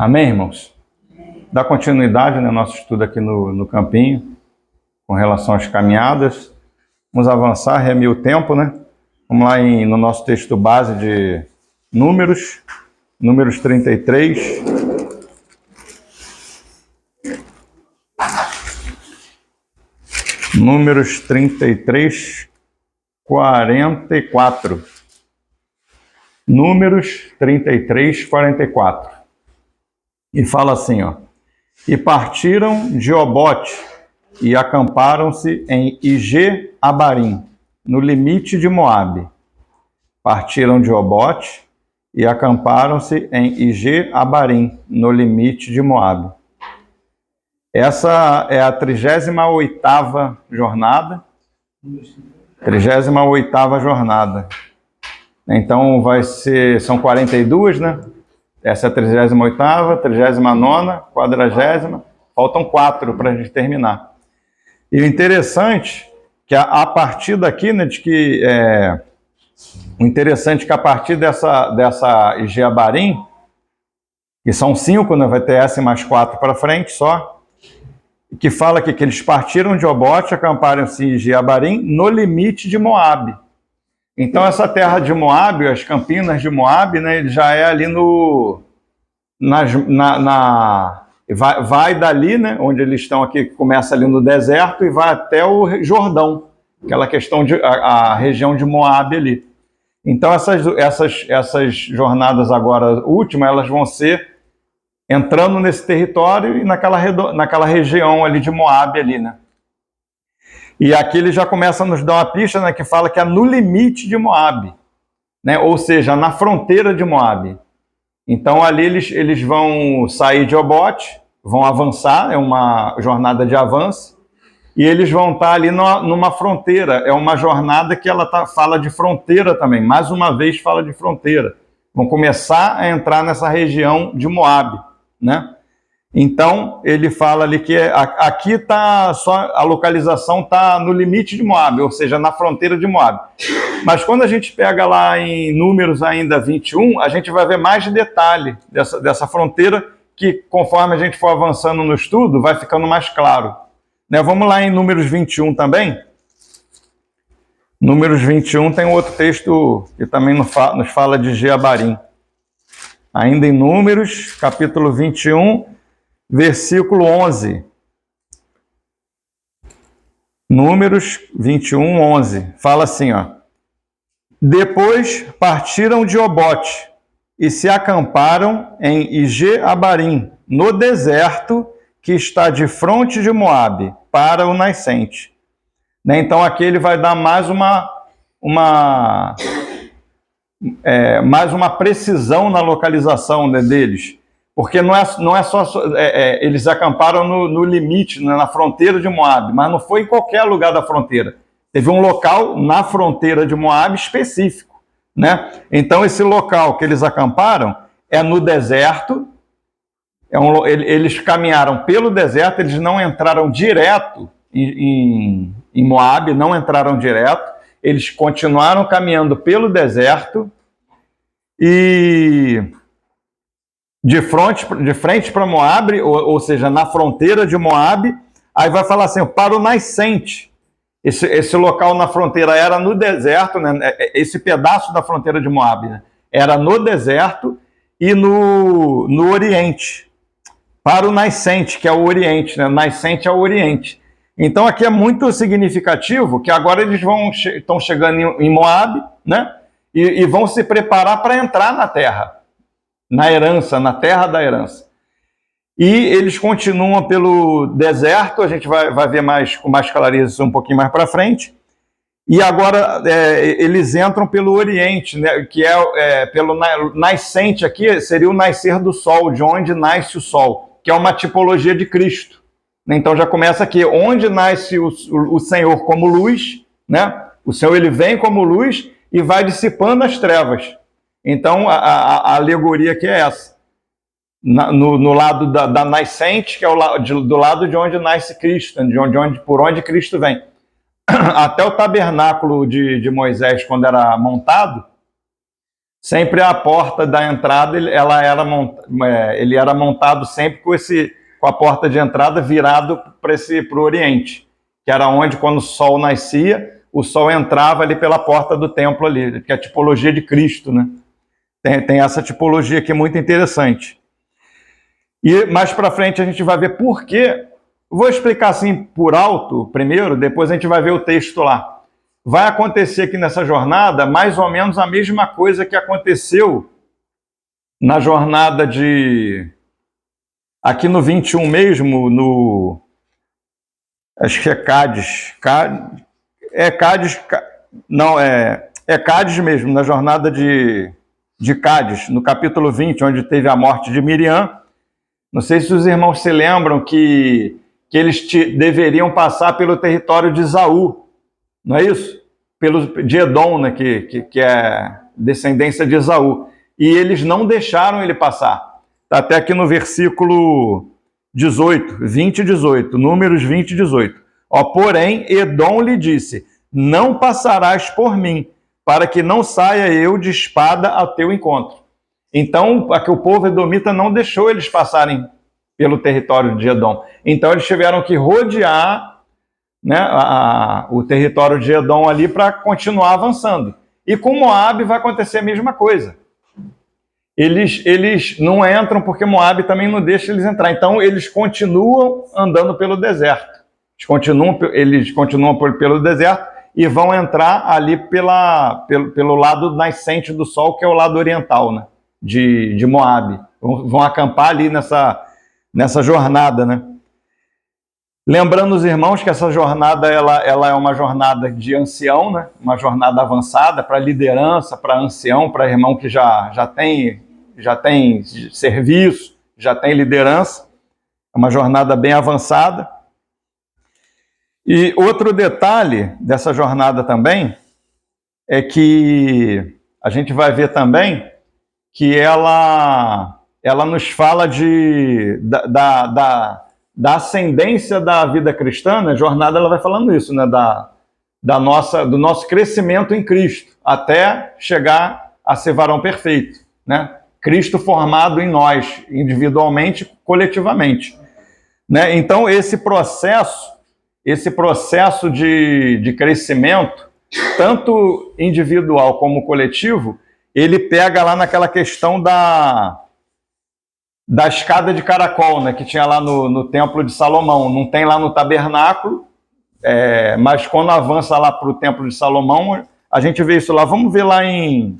Amém, irmãos? Dá continuidade no nosso estudo aqui no Campinho, com relação às caminhadas. Vamos avançar, remir o tempo, né? Vamos lá no nosso texto base de Números 33. Números 33, 44. Números 33, 44. E fala assim, ó. E partiram de Obote e acamparam-se em Ige-Abarim, no limite de Moabe. Partiram de Obote e acamparam-se em Ige-Abarim, no limite de Moabe. Essa é a 38ª jornada. 38ª jornada. Então são 42, né? Essa é a 38ª, 39ª, 40ª. Faltam 4 para a gente terminar. E o interessante que a partir daqui, né, o interessante que a partir dessa Ige-Abarim, que são 5, né, vai ter essa e mais 4 para frente só, que fala aqui que eles partiram de Obote, acamparam-se em Ige-Abarim, no limite de Moabe. Então essa terra de Moabe, as campinas de Moabe, né, ele já é ali vai dali, né, onde eles estão aqui, começa ali no deserto e vai até o Jordão, aquela questão a região de Moabe ali. Então essas jornadas agora últimas, elas vão ser entrando nesse território e naquela região ali de Moabe ali, né? E aqui ele já começa a nos dar uma pista, né, que fala que é no limite de Moabe, né? Ou seja, na fronteira de Moabe. Então ali eles vão sair de Obote, vão avançar, é uma jornada de avanço, e eles vão estar ali numa fronteira. É uma jornada que fala de fronteira também, mais uma vez fala de fronteira. Vão começar a entrar nessa região de Moabe, né? Então ele fala ali que aqui tá só a localização tá no limite de Moabe, ou seja, na fronteira de Moabe. Mas quando a gente pega lá em Números ainda 21, a gente vai ver mais detalhe dessa fronteira, que conforme a gente for avançando no estudo, vai ficando mais claro, né? Vamos lá em Números 21 também. Números 21 tem outro texto que também nos fala de Ige-Abarim. Ainda em Números, capítulo 21, versículo 11. Números 21, 11. Fala assim, ó. Depois partiram de Obote e se acamparam em Ige-Abarim, no deserto que está de fronte de Moabe, para o nascente. Né? Então aqui ele vai dar mais uma precisão na localização, né, deles, porque não é só eles acamparam no limite, né, na fronteira de Moabe, mas não foi em qualquer lugar da fronteira. Teve um local na fronteira de Moabe específico, né? Então esse local que eles acamparam é no deserto. Eles caminharam pelo deserto, eles não entraram direto em Moabe, não entraram direto. Eles continuaram caminhando pelo deserto e de frente para Moabe, ou seja, na fronteira de Moabe. Aí vai falar assim, para o nascente. Esse local na fronteira era no deserto, né? Esse pedaço da fronteira de Moabe, né? Era no deserto e no Oriente. Para o nascente, que é o Oriente, né? Nascente é o Oriente. Então aqui é muito significativo que agora eles estão chegando em Moabe, né? E vão se preparar para entrar na terra, na herança, na terra da herança. E eles continuam pelo deserto, a gente vai ver com mais clareza um pouquinho mais para frente. E agora eles entram pelo Oriente, né? Que pelo nascente aqui, seria o nascer do sol, de onde nasce o sol, que é uma tipologia de Cristo. Então já começa aqui, onde nasce o Senhor como luz, né? O Senhor ele vem como luz e vai dissipando as trevas. Então a alegoria aqui é essa. No lado da nascente, que é do lado de onde nasce Cristo, por onde Cristo vem. Até o tabernáculo de Moisés, quando era montado, Sempre a porta da entrada, ele era montado sempre com a porta de entrada virado para o Oriente, que era onde, quando o sol nascia, o sol entrava ali pela porta do templo ali, que é a tipologia de Cristo, né? Tem essa tipologia aqui muito interessante. E mais para frente a gente vai ver por quê. Vou explicar assim por alto primeiro, depois a gente vai ver o texto lá. Vai acontecer aqui nessa jornada mais ou menos a mesma coisa que aconteceu na jornada aqui no 21 mesmo, acho que é Cádiz. É Cádiz mesmo, na jornada de Cádiz, no capítulo 20, onde teve a morte de Miriam. Não sei se os irmãos se lembram que eles deveriam passar pelo território de Esaú, não é isso? De Edom, né, que é descendência de Esaú. E eles não deixaram ele passar. Está até aqui no versículo 18, 20 e 18, Números 20 e 18. Porém, Edom lhe disse, não passarás por mim, para que não saia eu de espada ao teu encontro. Então, o povo edomita não deixou eles passarem pelo território de Edom. Então, eles tiveram que rodear, né, o território de Edom ali para continuar avançando. E com Moabe vai acontecer a mesma coisa. Eles não entram porque Moabe também não deixa eles entrar. Então, eles continuam andando pelo deserto. Eles continuam pelo deserto e vão entrar ali pelo lado nascente do sol, que é o lado oriental, né, de Moabe. Vão acampar ali nessa jornada, né? Lembrando os irmãos que essa jornada ela é uma jornada de ancião, né? Uma jornada avançada para liderança, para ancião, para irmão que já tem serviço, já tem liderança. É uma jornada bem avançada. E outro detalhe dessa jornada também é que a gente vai ver também que ela nos fala da ascendência da vida cristã, né? A jornada ela vai falando isso, né? Do nosso crescimento em Cristo, até chegar a ser varão perfeito, né? Cristo formado em nós, individualmente, coletivamente, né? Então, esse processo de crescimento, tanto individual como coletivo, ele pega lá naquela questão da escada de caracol, né, que tinha lá no Templo de Salomão. Não tem lá no tabernáculo, mas quando avança lá para o Templo de Salomão, a gente vê isso lá. Vamos ver lá em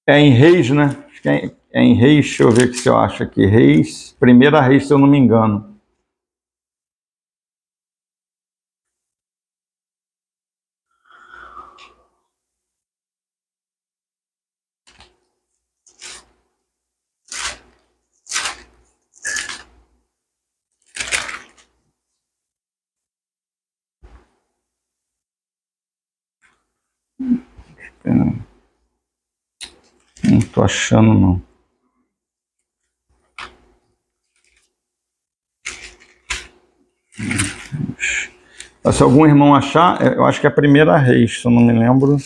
Reis, né? Acho que é em Reis, deixa eu ver o que eu acho aqui. Reis, primeira Reis, se eu não me engano. Não estou achando, não. Se algum irmão achar, eu acho que é a primeira Reis, se eu não me lembro.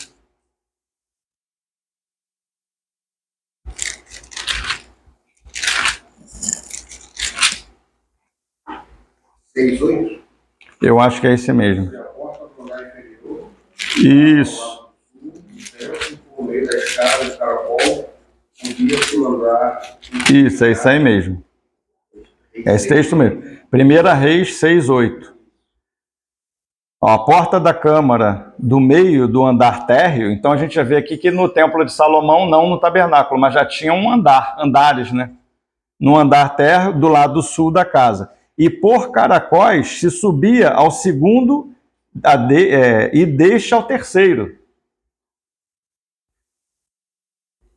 Eu acho que é esse mesmo. Isso. Isso, é isso aí mesmo. É esse texto mesmo. Primeira Reis 6:8. A porta da câmara do meio do andar térreo, então a gente já vê aqui que no Templo de Salomão, não no tabernáculo, mas já tinha andares, né? No andar térreo do lado sul da casa. E por caracóis se subia ao segundo e deixa ao terceiro.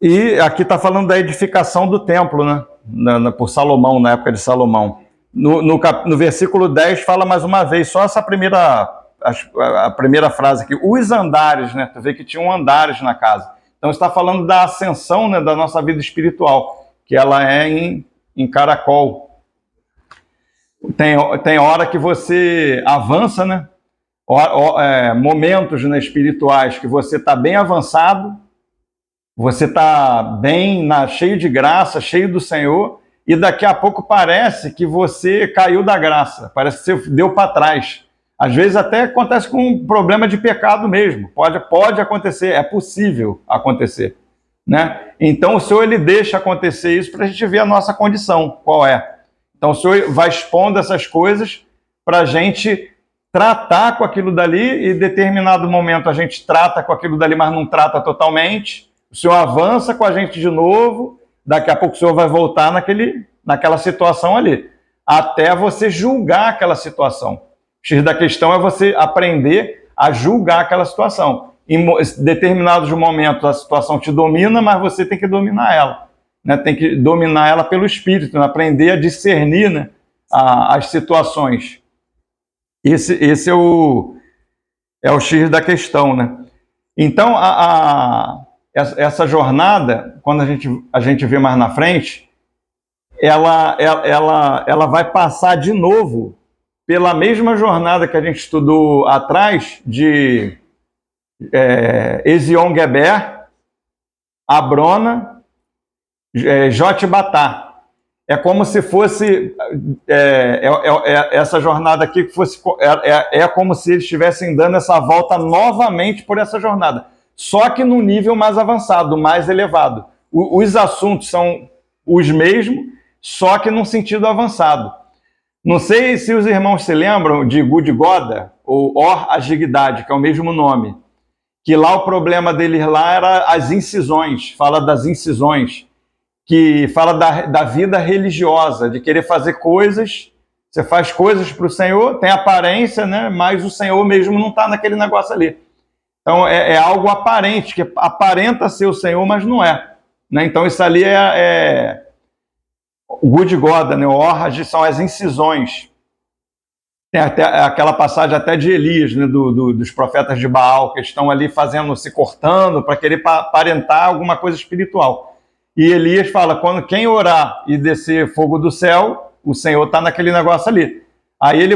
E aqui está falando da edificação do templo, né? Por Salomão, na época de Salomão. No versículo 10 fala mais uma vez, só essa a primeira frase aqui, os andares, né? Tu vê que tinham andares na casa. Então está falando da ascensão, né, da nossa vida espiritual, que ela é em caracol. Tem hora que você avança, né? Momentos, né, espirituais que você está bem avançado, você está bem, cheio de graça, cheio do Senhor, e daqui a pouco parece que você caiu da graça, parece que você deu para trás. Às vezes até acontece com um problema de pecado mesmo, pode acontecer, é possível acontecer, né? Então o Senhor ele deixa acontecer isso para a gente ver a nossa condição, qual é. Então o Senhor vai expondo essas coisas para a gente tratar com aquilo dali, e em determinado momento a gente trata com aquilo dali, mas não trata totalmente. O Senhor avança com a gente de novo, daqui a pouco o Senhor vai voltar naquela situação ali, até você julgar aquela situação. O X da questão é você aprender a julgar aquela situação. Em determinados momentos a situação te domina, mas você tem que dominar ela, né? Tem que dominar ela pelo Espírito, né? Aprender a discernir, né, as situações. Esse é o X da questão, né? Então, essa jornada, quando a gente vê mais na frente, ela vai passar de novo pela mesma jornada que a gente estudou atrás, de Ezion-Geber, Abrona, Jotbatá. É como se fosse essa jornada aqui que fosse como se eles estivessem dando essa volta novamente por essa jornada, só que num nível mais avançado, mais elevado. Os assuntos são os mesmos, só que num sentido avançado. Não sei se os irmãos se lembram de Gud-Goda, ou Or-Agigdad, que é o mesmo nome, que lá o problema deles lá era as incisões, fala das incisões, que fala da vida religiosa, de querer fazer coisas, você faz coisas para o Senhor, tem aparência, né? Mas o Senhor mesmo não está naquele negócio ali. Então é algo aparente, que aparenta ser o Senhor, mas não é, né? Então isso ali o Gud-Goda, né? O Orhag são as incisões. Tem até aquela passagem até de Elias, né? Dos profetas de Baal, que estão ali se cortando para querer aparentar alguma coisa espiritual. E Elias fala, quando quem orar e descer fogo do céu, o Senhor está naquele negócio ali. Aí ele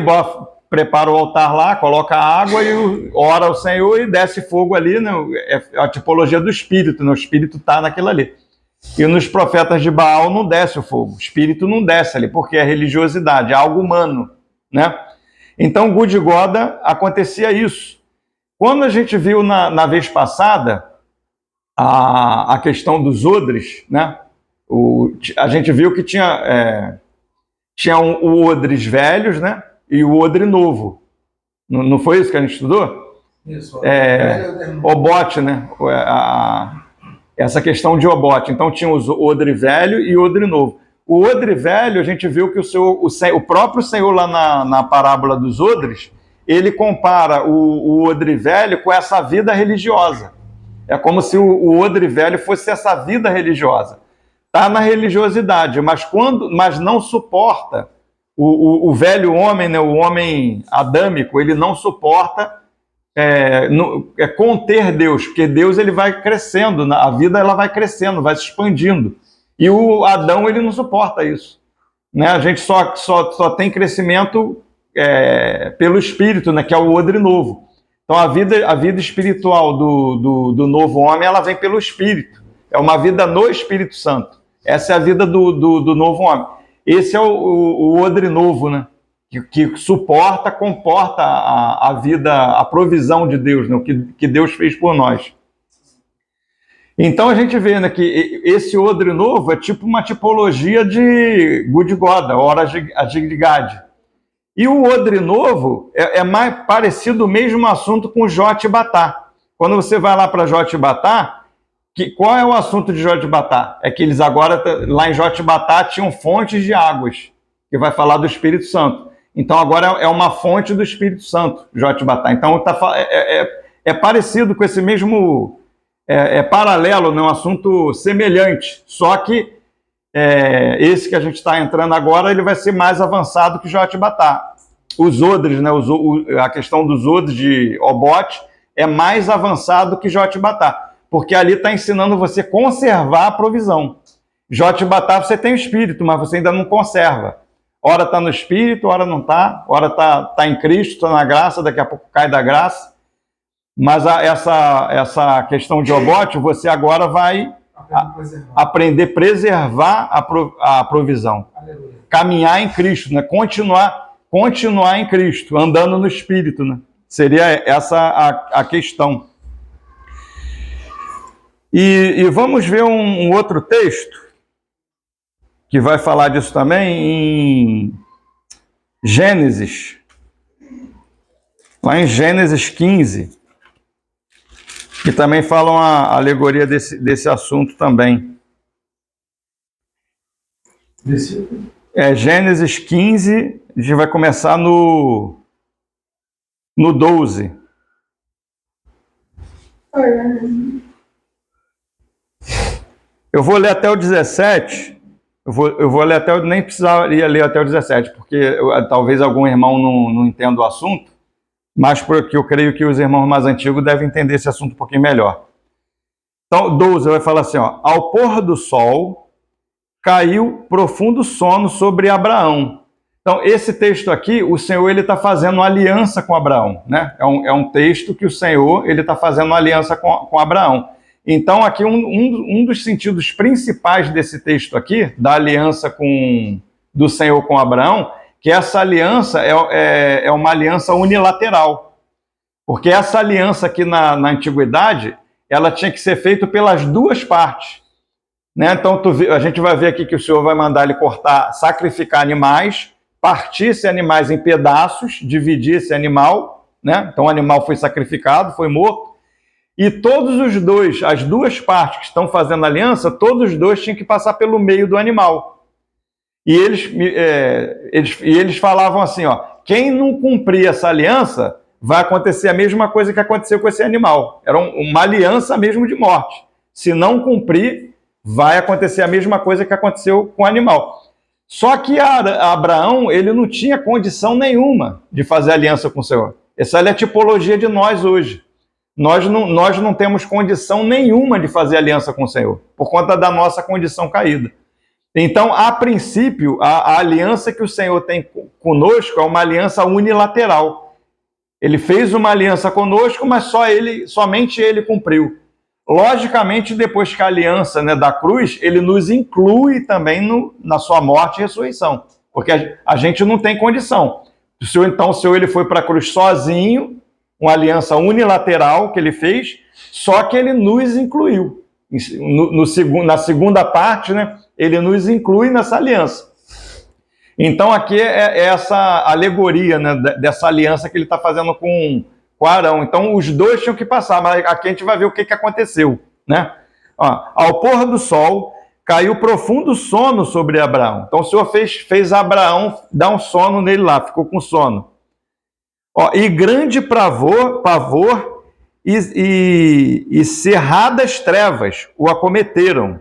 prepara o altar lá, coloca água e ora ao Senhor e desce fogo ali, né? É a tipologia do Espírito, né? O Espírito está naquilo ali. E nos profetas de Baal não desce o fogo, o Espírito não desce ali, porque é religiosidade, é algo humano, né? Então, Gud-Goda acontecia isso. Quando a gente viu na vez passada a questão dos odres, né? A gente viu que tinha o odres velhos, né? E o odre novo. Não foi isso que a gente estudou? Isso. Obote, né? Essa questão de obote. Então tinha o odre velho e o odre novo. O odre velho, a gente viu que o próprio Senhor lá na parábola dos odres, ele compara o odre velho com essa vida religiosa. É como se o odre velho fosse essa vida religiosa. Está na religiosidade, mas não suporta. O velho homem, né, o homem adâmico, ele não suporta conter Deus, porque Deus ele vai crescendo, a vida ela vai crescendo, vai se expandindo. E o Adão ele não suporta isso, né? A gente só tem crescimento pelo Espírito, né, que é o odre novo. Então a vida espiritual do novo homem ela vem pelo Espírito. É uma vida no Espírito Santo. Essa é a vida do novo homem. Esse é o odre novo, né? Que comporta a vida, a provisão de Deus, né? O que Deus fez por nós. Então a gente vê, né, que esse odre novo é tipo uma tipologia de Gud-Goda, Or-Agigdad. E o odre novo é mais parecido o mesmo assunto com Jotbatá. Quando você vai lá para Jotbatá, qual é o assunto de Jotbatá? É que eles agora, lá em Jotbatá, tinham fontes de águas, que vai falar do Espírito Santo. Então agora é uma fonte do Espírito Santo, Jotbatá. Então é parecido com esse mesmo... É paralelo, né? Um assunto semelhante, só que esse que a gente está entrando agora, ele vai ser mais avançado que Jotbatá. Os odres, né? A questão dos odres de Obote é mais avançado que Jotbatá, porque ali está ensinando você a conservar a provisão. Jotbatá você tem o espírito, mas você ainda não conserva. Ora está no espírito, ora não está, ora está em Cristo, está na graça, daqui a pouco cai da graça. Mas essa questão de obote, você agora vai aprender a preservar a provisão. Aleluia. Caminhar em Cristo, né? Continuar em Cristo, andando no Espírito, né? Seria essa a questão. E vamos ver um outro texto que vai falar disso também em Gênesis. Lá em Gênesis 15. Que também fala uma alegoria desse assunto também. Gênesis 15, a gente vai começar no 12. Eu vou ler até o 17. Eu vou ler até nem precisaria ler até o 17, porque talvez algum irmão não entenda o assunto, mas porque eu creio que os irmãos mais antigos devem entender esse assunto um pouquinho melhor. Então, 12 vai falar assim, ó, ao pôr do sol, caiu profundo sono sobre Abraão. Então, esse texto aqui, o Senhor está fazendo uma aliança com Abraão, né? É um texto que o Senhor está fazendo uma aliança com Abraão. Então, aqui, um dos sentidos principais desse texto aqui, da aliança do Senhor com Abraão, que essa aliança é uma aliança unilateral. Porque essa aliança aqui na antiguidade, ela tinha que ser feita pelas duas partes. Né? Então, a gente vai ver aqui que o Senhor vai mandar ele sacrificar animais, partir esses animais em pedaços, dividir esse animal. Né? Então, o animal foi sacrificado, foi morto. E as duas partes que estão fazendo aliança, todos os dois tinham que passar pelo meio do animal. E eles falavam assim, ó, quem não cumprir essa aliança, vai acontecer a mesma coisa que aconteceu com esse animal. Era uma aliança mesmo de morte. Se não cumprir, vai acontecer a mesma coisa que aconteceu com o animal. Só que Abraão, ele não tinha condição nenhuma de fazer aliança com o Senhor. Essa é a tipologia de nós hoje. Nós não temos condição nenhuma de fazer aliança com o Senhor, por conta da nossa condição caída. Então, a princípio, a aliança que o Senhor tem conosco é uma aliança unilateral. Ele fez uma aliança conosco, mas somente ele cumpriu. Logicamente, depois que a aliança, né, da cruz, ele nos inclui também na sua morte e ressurreição, porque a gente não tem condição. Então, o Senhor ele foi para a cruz sozinho, uma aliança unilateral que ele fez, só que ele nos incluiu. Na segunda parte, né, ele nos inclui nessa aliança. Então, aqui é essa alegoria, né, dessa aliança que ele está fazendo com Arão. Então, os dois tinham que passar, mas aqui a gente vai ver o que aconteceu. Né? Ó, ao pôr do sol, caiu profundo sono sobre Abraão. Então, o Senhor fez Abraão dar um sono nele lá, ficou com sono. Ó, e grande pavor e cerradas trevas o acometeram.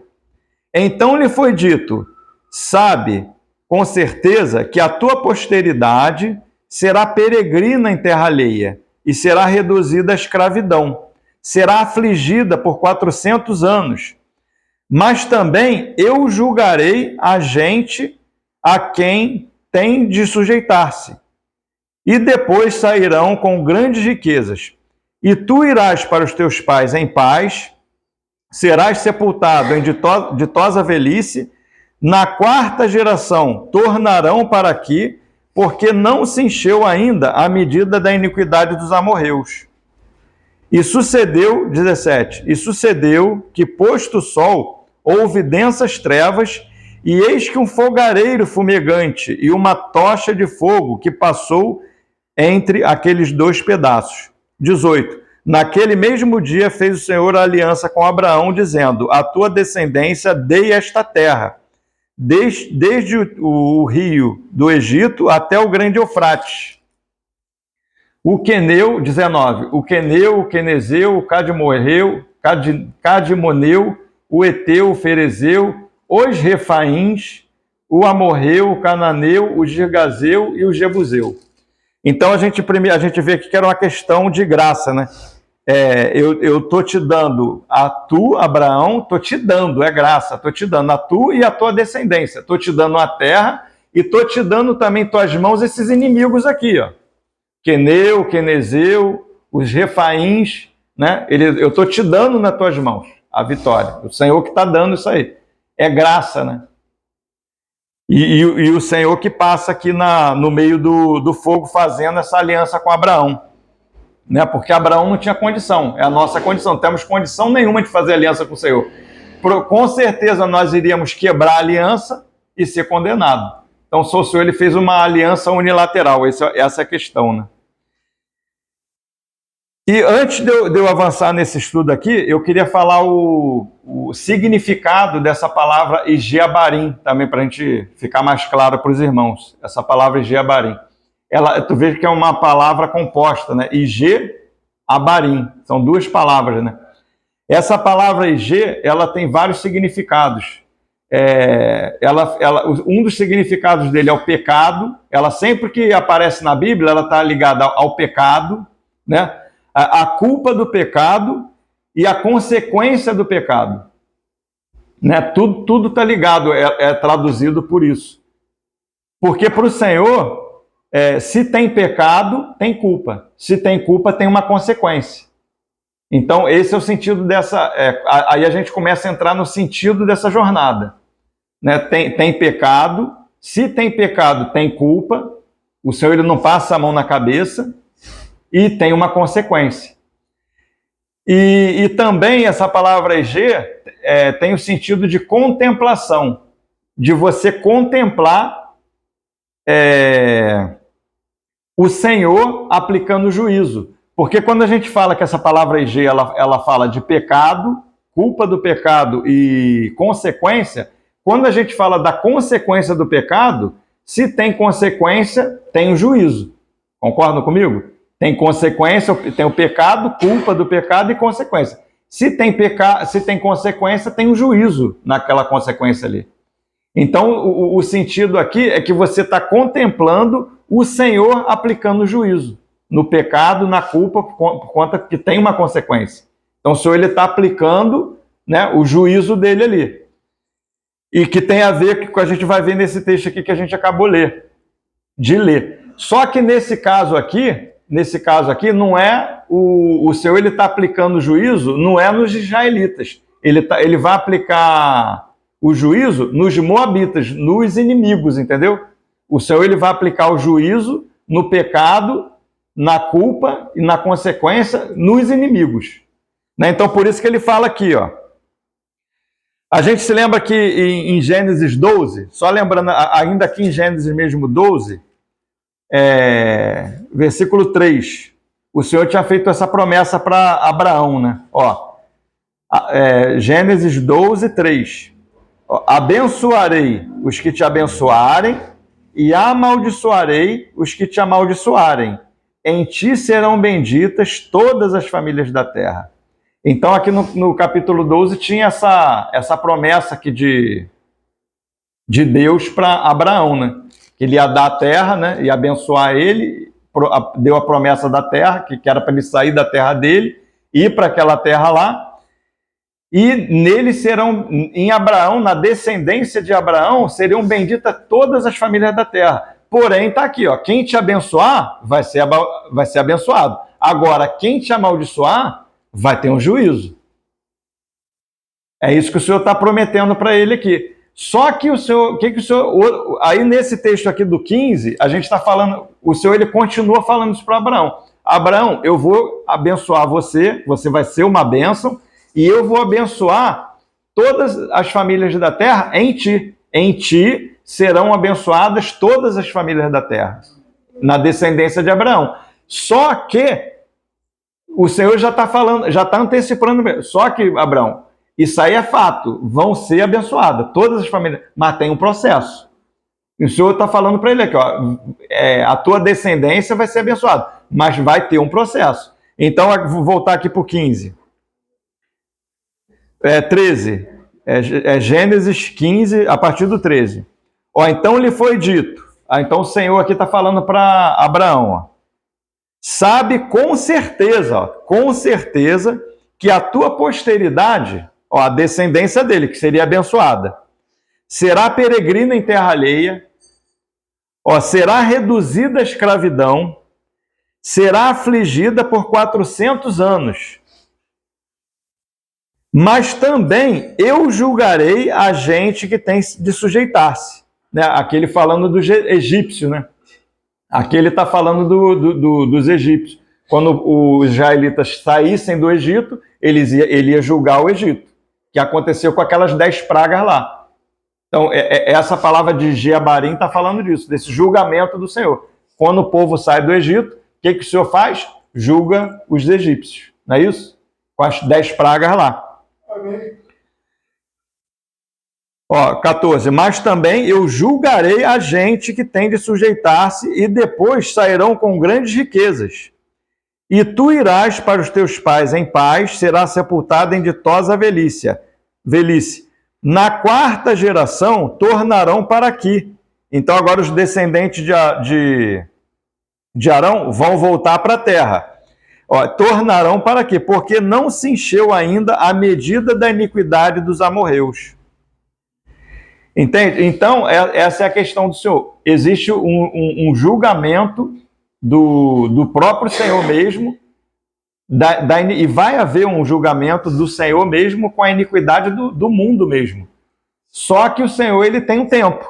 Então lhe foi dito, sabe com certeza que a tua posteridade será peregrina em terra alheia e será reduzida à escravidão. Será afligida por 400 anos. Mas também eu julgarei a gente a quem tem de sujeitar-se. E depois sairão com grandes riquezas. E tu irás para os teus pais em paz, serás sepultado em ditosa velhice, na quarta geração tornarão para aqui, porque não se encheu ainda a medida da iniquidade dos amorreus. E sucedeu, 17, e sucedeu que, posto o sol, houve densas trevas, e eis que um fogareiro fumegante e uma tocha de fogo que passou entre aqueles dois pedaços. 18. Naquele mesmo dia fez o Senhor a aliança com Abraão, dizendo, a tua descendência dei esta terra, desde o rio do Egito até o grande Eufrates. O Queneu, 19, o Queneu, o Quenezeu, o Cadimoneu, o Eteu, o Ferezeu, os Refaíns, o Amorreu, o Cananeu, o Girgazeu e o Jebuseu. Então a gente vê aqui que era uma questão de graça, né? Eu estou te dando a tu, Abraão, estou te dando, é graça, estou te dando a tu e a tua descendência, estou te dando a terra e estou te dando também em tuas mãos esses inimigos aqui, ó. Queneu, Quenezeu, os refaíns, né? Eu estou te dando nas tuas mãos a vitória. O Senhor que está dando isso aí. É graça, né? E o Senhor que passa aqui no meio do fogo fazendo essa aliança com Abraão. Né? Porque Abraão não tinha condição. É a nossa condição. Não temos condição nenhuma de fazer aliança com o Senhor. Com certeza nós iríamos quebrar a aliança e ser condenado. Então, o Senhor ele fez uma aliança unilateral. Essa é a questão, né? E antes de eu avançar nesse estudo aqui, eu queria falar o significado dessa palavra Igeabarim, também para a gente ficar mais claro para os irmãos. Essa palavra Igeabarim. Tu vê que é uma palavra composta, né? Igeabarim. São duas palavras, né? Essa palavra Ige, ela tem vários significados. Um dos significados dele é o pecado. Ela sempre que aparece na Bíblia, ela está ligada ao pecado, né? A culpa do pecado e a consequência do pecado. Né? Tudo está ligado, é traduzido por isso. Porque para o Senhor, se tem pecado, tem culpa. Se tem culpa, tem uma consequência. Então, esse é o sentido dessa... aí a gente começa a entrar no sentido dessa jornada. Né? Tem pecado, se tem pecado, tem culpa. O Senhor ele não passa a mão na cabeça. E tem uma consequência. E também essa palavra Ege tem o sentido de contemplação, de você contemplar o Senhor aplicando juízo. Porque quando a gente fala que essa palavra Ege, ela fala de pecado, culpa do pecado e consequência, quando a gente fala da consequência do pecado, se tem consequência, tem o juízo. Concordam comigo? Tem consequência, tem o pecado, culpa do pecado e consequência. Se tem consequência, tem um juízo naquela consequência ali. Então, o sentido aqui é que você está contemplando o Senhor aplicando o juízo no pecado, na culpa, por conta que tem uma consequência. Então, o Senhor está aplicando, né, o juízo dele ali. E que tem a ver com o que a gente vai ver nesse texto aqui que a gente acabou de ler. Só que nesse caso aqui, não é o Senhor ele está aplicando o juízo, não é nos israelitas. Ele vai aplicar o juízo nos moabitas, nos inimigos, entendeu? O Senhor ele vai aplicar o juízo no pecado, na culpa e na consequência nos inimigos. Né? Então, por isso que ele fala aqui, ó. A gente se lembra que em Gênesis 12, só lembrando, ainda aqui em Gênesis mesmo 12, versículo 3, o Senhor tinha feito essa promessa para Abraão, né? Ó, Gênesis 12, 3. Abençoarei os que te abençoarem e amaldiçoarei os que te amaldiçoarem. Em ti serão benditas todas as famílias da terra. Então, aqui no capítulo 12, tinha essa promessa aqui de Deus para Abraão, né? Que ele ia dar a terra, né? Ia abençoar ele, deu a promessa da terra, que era para ele sair da terra dele, ir para aquela terra lá, e nele serão, em Abraão, na descendência de Abraão, seriam benditas todas as famílias da terra. Porém, está aqui, ó, quem te abençoar vai ser abençoado. Agora, quem te amaldiçoar vai ter um juízo. É isso que o Senhor está prometendo para ele aqui. Só que o Senhor, aí nesse texto aqui do 15, a gente está falando, o Senhor ele continua falando isso para Abraão. Abraão, eu vou abençoar você vai ser uma bênção, e eu vou abençoar todas as famílias da terra em ti. Em ti serão abençoadas todas as famílias da terra, na descendência de Abraão. Só que o Senhor já está falando, já está antecipando, só que, Abraão, isso aí é fato, vão ser abençoadas, todas as famílias, mas tem um processo. E o Senhor está falando para ele aqui, ó, a tua descendência vai ser abençoada, mas vai ter um processo. Então, vou voltar aqui para o 15. 13. Gênesis 15, a partir do 13. Ó, então lhe foi dito, então o Senhor aqui está falando para Abraão, ó, sabe com certeza que a tua posteridade, ó, a descendência dele, que seria abençoada, será peregrina em terra alheia, ó, será reduzida à escravidão, será afligida por 400 anos. Mas também eu julgarei a gente que tem de sujeitar-se. Né? Aquele falando do egípcio, né? Aqui ele está falando dos egípcios. Quando os israelitas saíssem do Egito, ele ia julgar o Egito, que aconteceu com aquelas 10 pragas lá. Então, essa palavra de Geabarim está falando disso, desse julgamento do Senhor. Quando o povo sai do Egito, o que o Senhor faz? Julga os egípcios, não é isso? Com as 10 pragas lá. Amém. Ó, 14. Mas também eu julgarei a gente que tem de sujeitar-se e depois sairão com grandes riquezas. E tu irás para os teus pais em paz, será sepultado em ditosa velhice. Na 4ª geração tornarão para aqui. Então agora os descendentes de Arão vão voltar para a terra. Ó, tornarão para aqui, porque não se encheu ainda a medida da iniquidade dos amorreus. Entende? Então, essa é a questão do Senhor. Existe um julgamento do próprio Senhor mesmo, e vai haver um julgamento do Senhor mesmo com a iniquidade do mundo mesmo. Só que o Senhor, ele tem um tempo.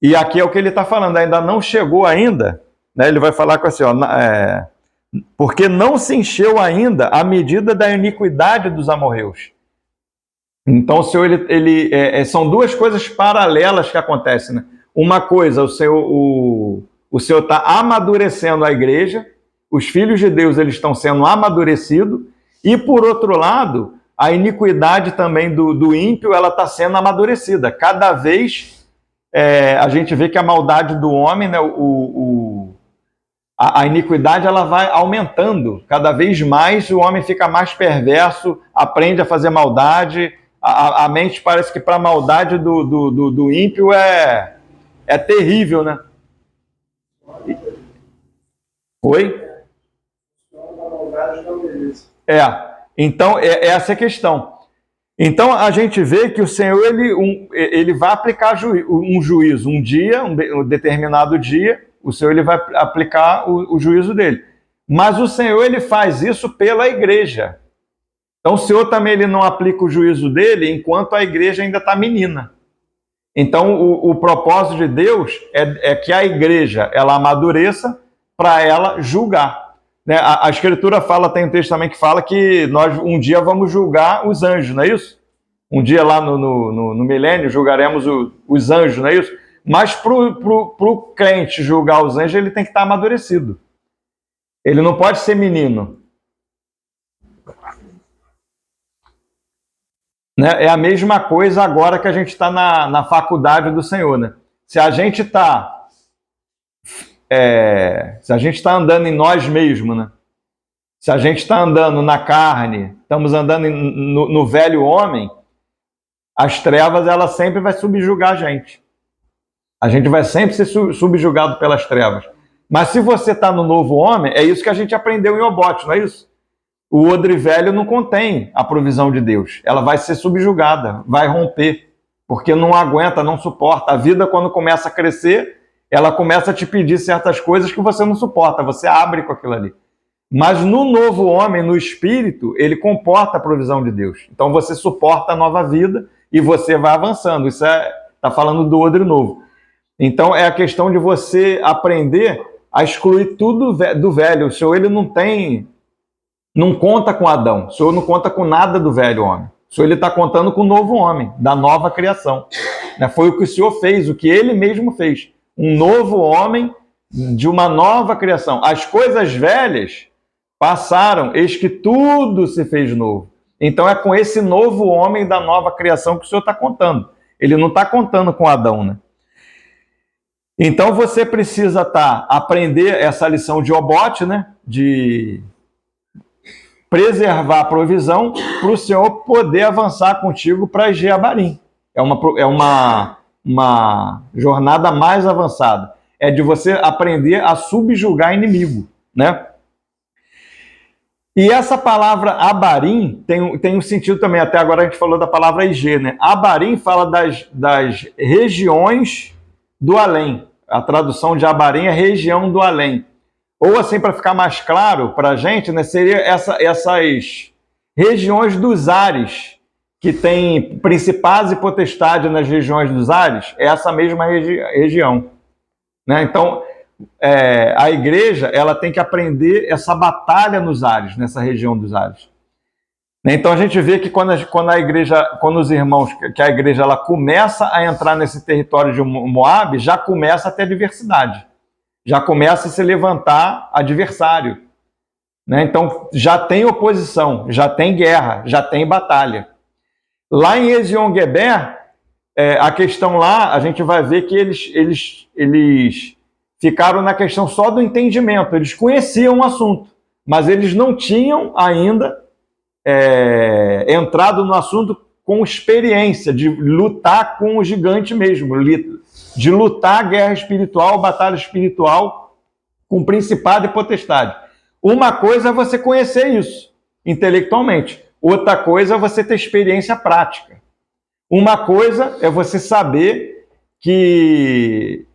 E aqui é o que ele está falando, ainda não chegou ainda, né? Ele vai falar com assim, ó, porque não se encheu ainda a medida da iniquidade dos amorreus. Então, o Senhor, são duas coisas paralelas que acontecem, né? Uma coisa, o Senhor está amadurecendo a igreja, os filhos de Deus eles estão sendo amadurecidos, e, por outro lado, a iniquidade também do ímpio ela está sendo amadurecida. Cada vez a gente vê que a maldade do homem, né, a iniquidade ela vai aumentando. Cada vez mais o homem fica mais perverso, aprende a fazer maldade. A mente parece que para a maldade do ímpio é terrível, né? Oi? Então, essa é a questão. Então, a gente vê que o Senhor ele vai aplicar um juízo. Um dia, um determinado dia, o Senhor ele vai aplicar o juízo dele. Mas o Senhor ele faz isso pela igreja. Então, o Senhor também ele não aplica o juízo dele enquanto a igreja ainda está menina. Então, o propósito de Deus é que a igreja ela amadureça para ela julgar. Né? A Escritura fala, tem um texto também que fala que nós um dia vamos julgar os anjos, não é isso? Um dia lá no milênio julgaremos os anjos, não é isso? Mas para o crente julgar os anjos, ele tem que estar amadurecido. Ele não pode ser menino. Né? É a mesma coisa agora que a gente está na faculdade do Senhor. Né? Se a gente está andando em nós mesmos, né? Se a gente está andando na carne, estamos andando no velho homem, as trevas ela sempre vai subjugar a gente. A gente vai sempre ser subjugado pelas trevas. Mas se você está no novo homem, é isso que a gente aprendeu em Obote, não é isso? O odre velho não contém a provisão de Deus. Ela vai ser subjugada, vai romper, porque não aguenta, não suporta. A vida, quando começa a crescer, ela começa a te pedir certas coisas que você não suporta, você abre com aquilo ali. Mas no novo homem, no espírito, ele comporta a provisão de Deus. Então você suporta a nova vida e você vai avançando. Isso está falando do odre novo. Então é a questão de você aprender a excluir tudo do velho. O Senhor ele não conta com Adão. O Senhor não conta com nada do velho homem. O Senhor está contando com o novo homem, da nova criação. Foi o que o Senhor fez, o que ele mesmo fez. Um novo homem de uma nova criação. As coisas velhas passaram, eis que tudo se fez novo. Então é com esse novo homem da nova criação que o Senhor está contando. Ele não está contando com Adão, né? Então você precisa aprender essa lição de Obote, né? De preservar a provisão para o Senhor poder avançar contigo para Geabarim. É uma jornada mais avançada. É de você aprender a subjugar inimigo, né? E essa palavra Abarim tem um sentido também, até agora a gente falou da palavra IG, né? Abarim fala das regiões do além. A tradução de Abarim é região do além. Ou assim, para ficar mais claro para a gente, né, seria essas regiões dos ares, que tem principados e potestades nas regiões dos ares, é essa mesma região. Né? Então, a igreja ela tem que aprender essa batalha nos ares, nessa região dos ares. Então a gente vê que quando a igreja, quando os irmãos, que a igreja ela começa a entrar nesse território de Moabe, já começa a ter adversidade, já começa a se levantar adversário. Né? Então já tem oposição, já tem guerra, já tem batalha. Lá em Ezion-Geber, a questão lá, a gente vai ver que eles ficaram na questão só do entendimento, eles conheciam o assunto, mas eles não tinham ainda entrado no assunto com experiência, de lutar com o gigante mesmo, de lutar a guerra espiritual, batalha espiritual com principado e potestade. Uma coisa é você conhecer isso intelectualmente, outra coisa é você ter experiência prática. Uma coisa é você saber que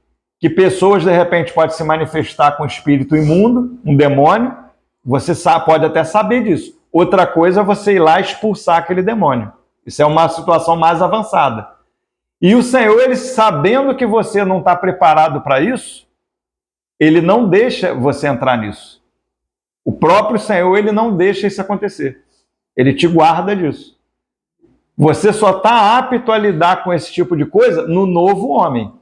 pessoas, de repente, podem se manifestar com espírito imundo, um demônio, você pode até saber disso. Outra coisa é você ir lá expulsar aquele demônio. Isso é uma situação mais avançada. E o Senhor, ele sabendo que você não está preparado para isso, ele não deixa você entrar nisso. O próprio Senhor, ele não deixa isso acontecer. Ele te guarda disso. Você só está apto a lidar com esse tipo de coisa no novo homem.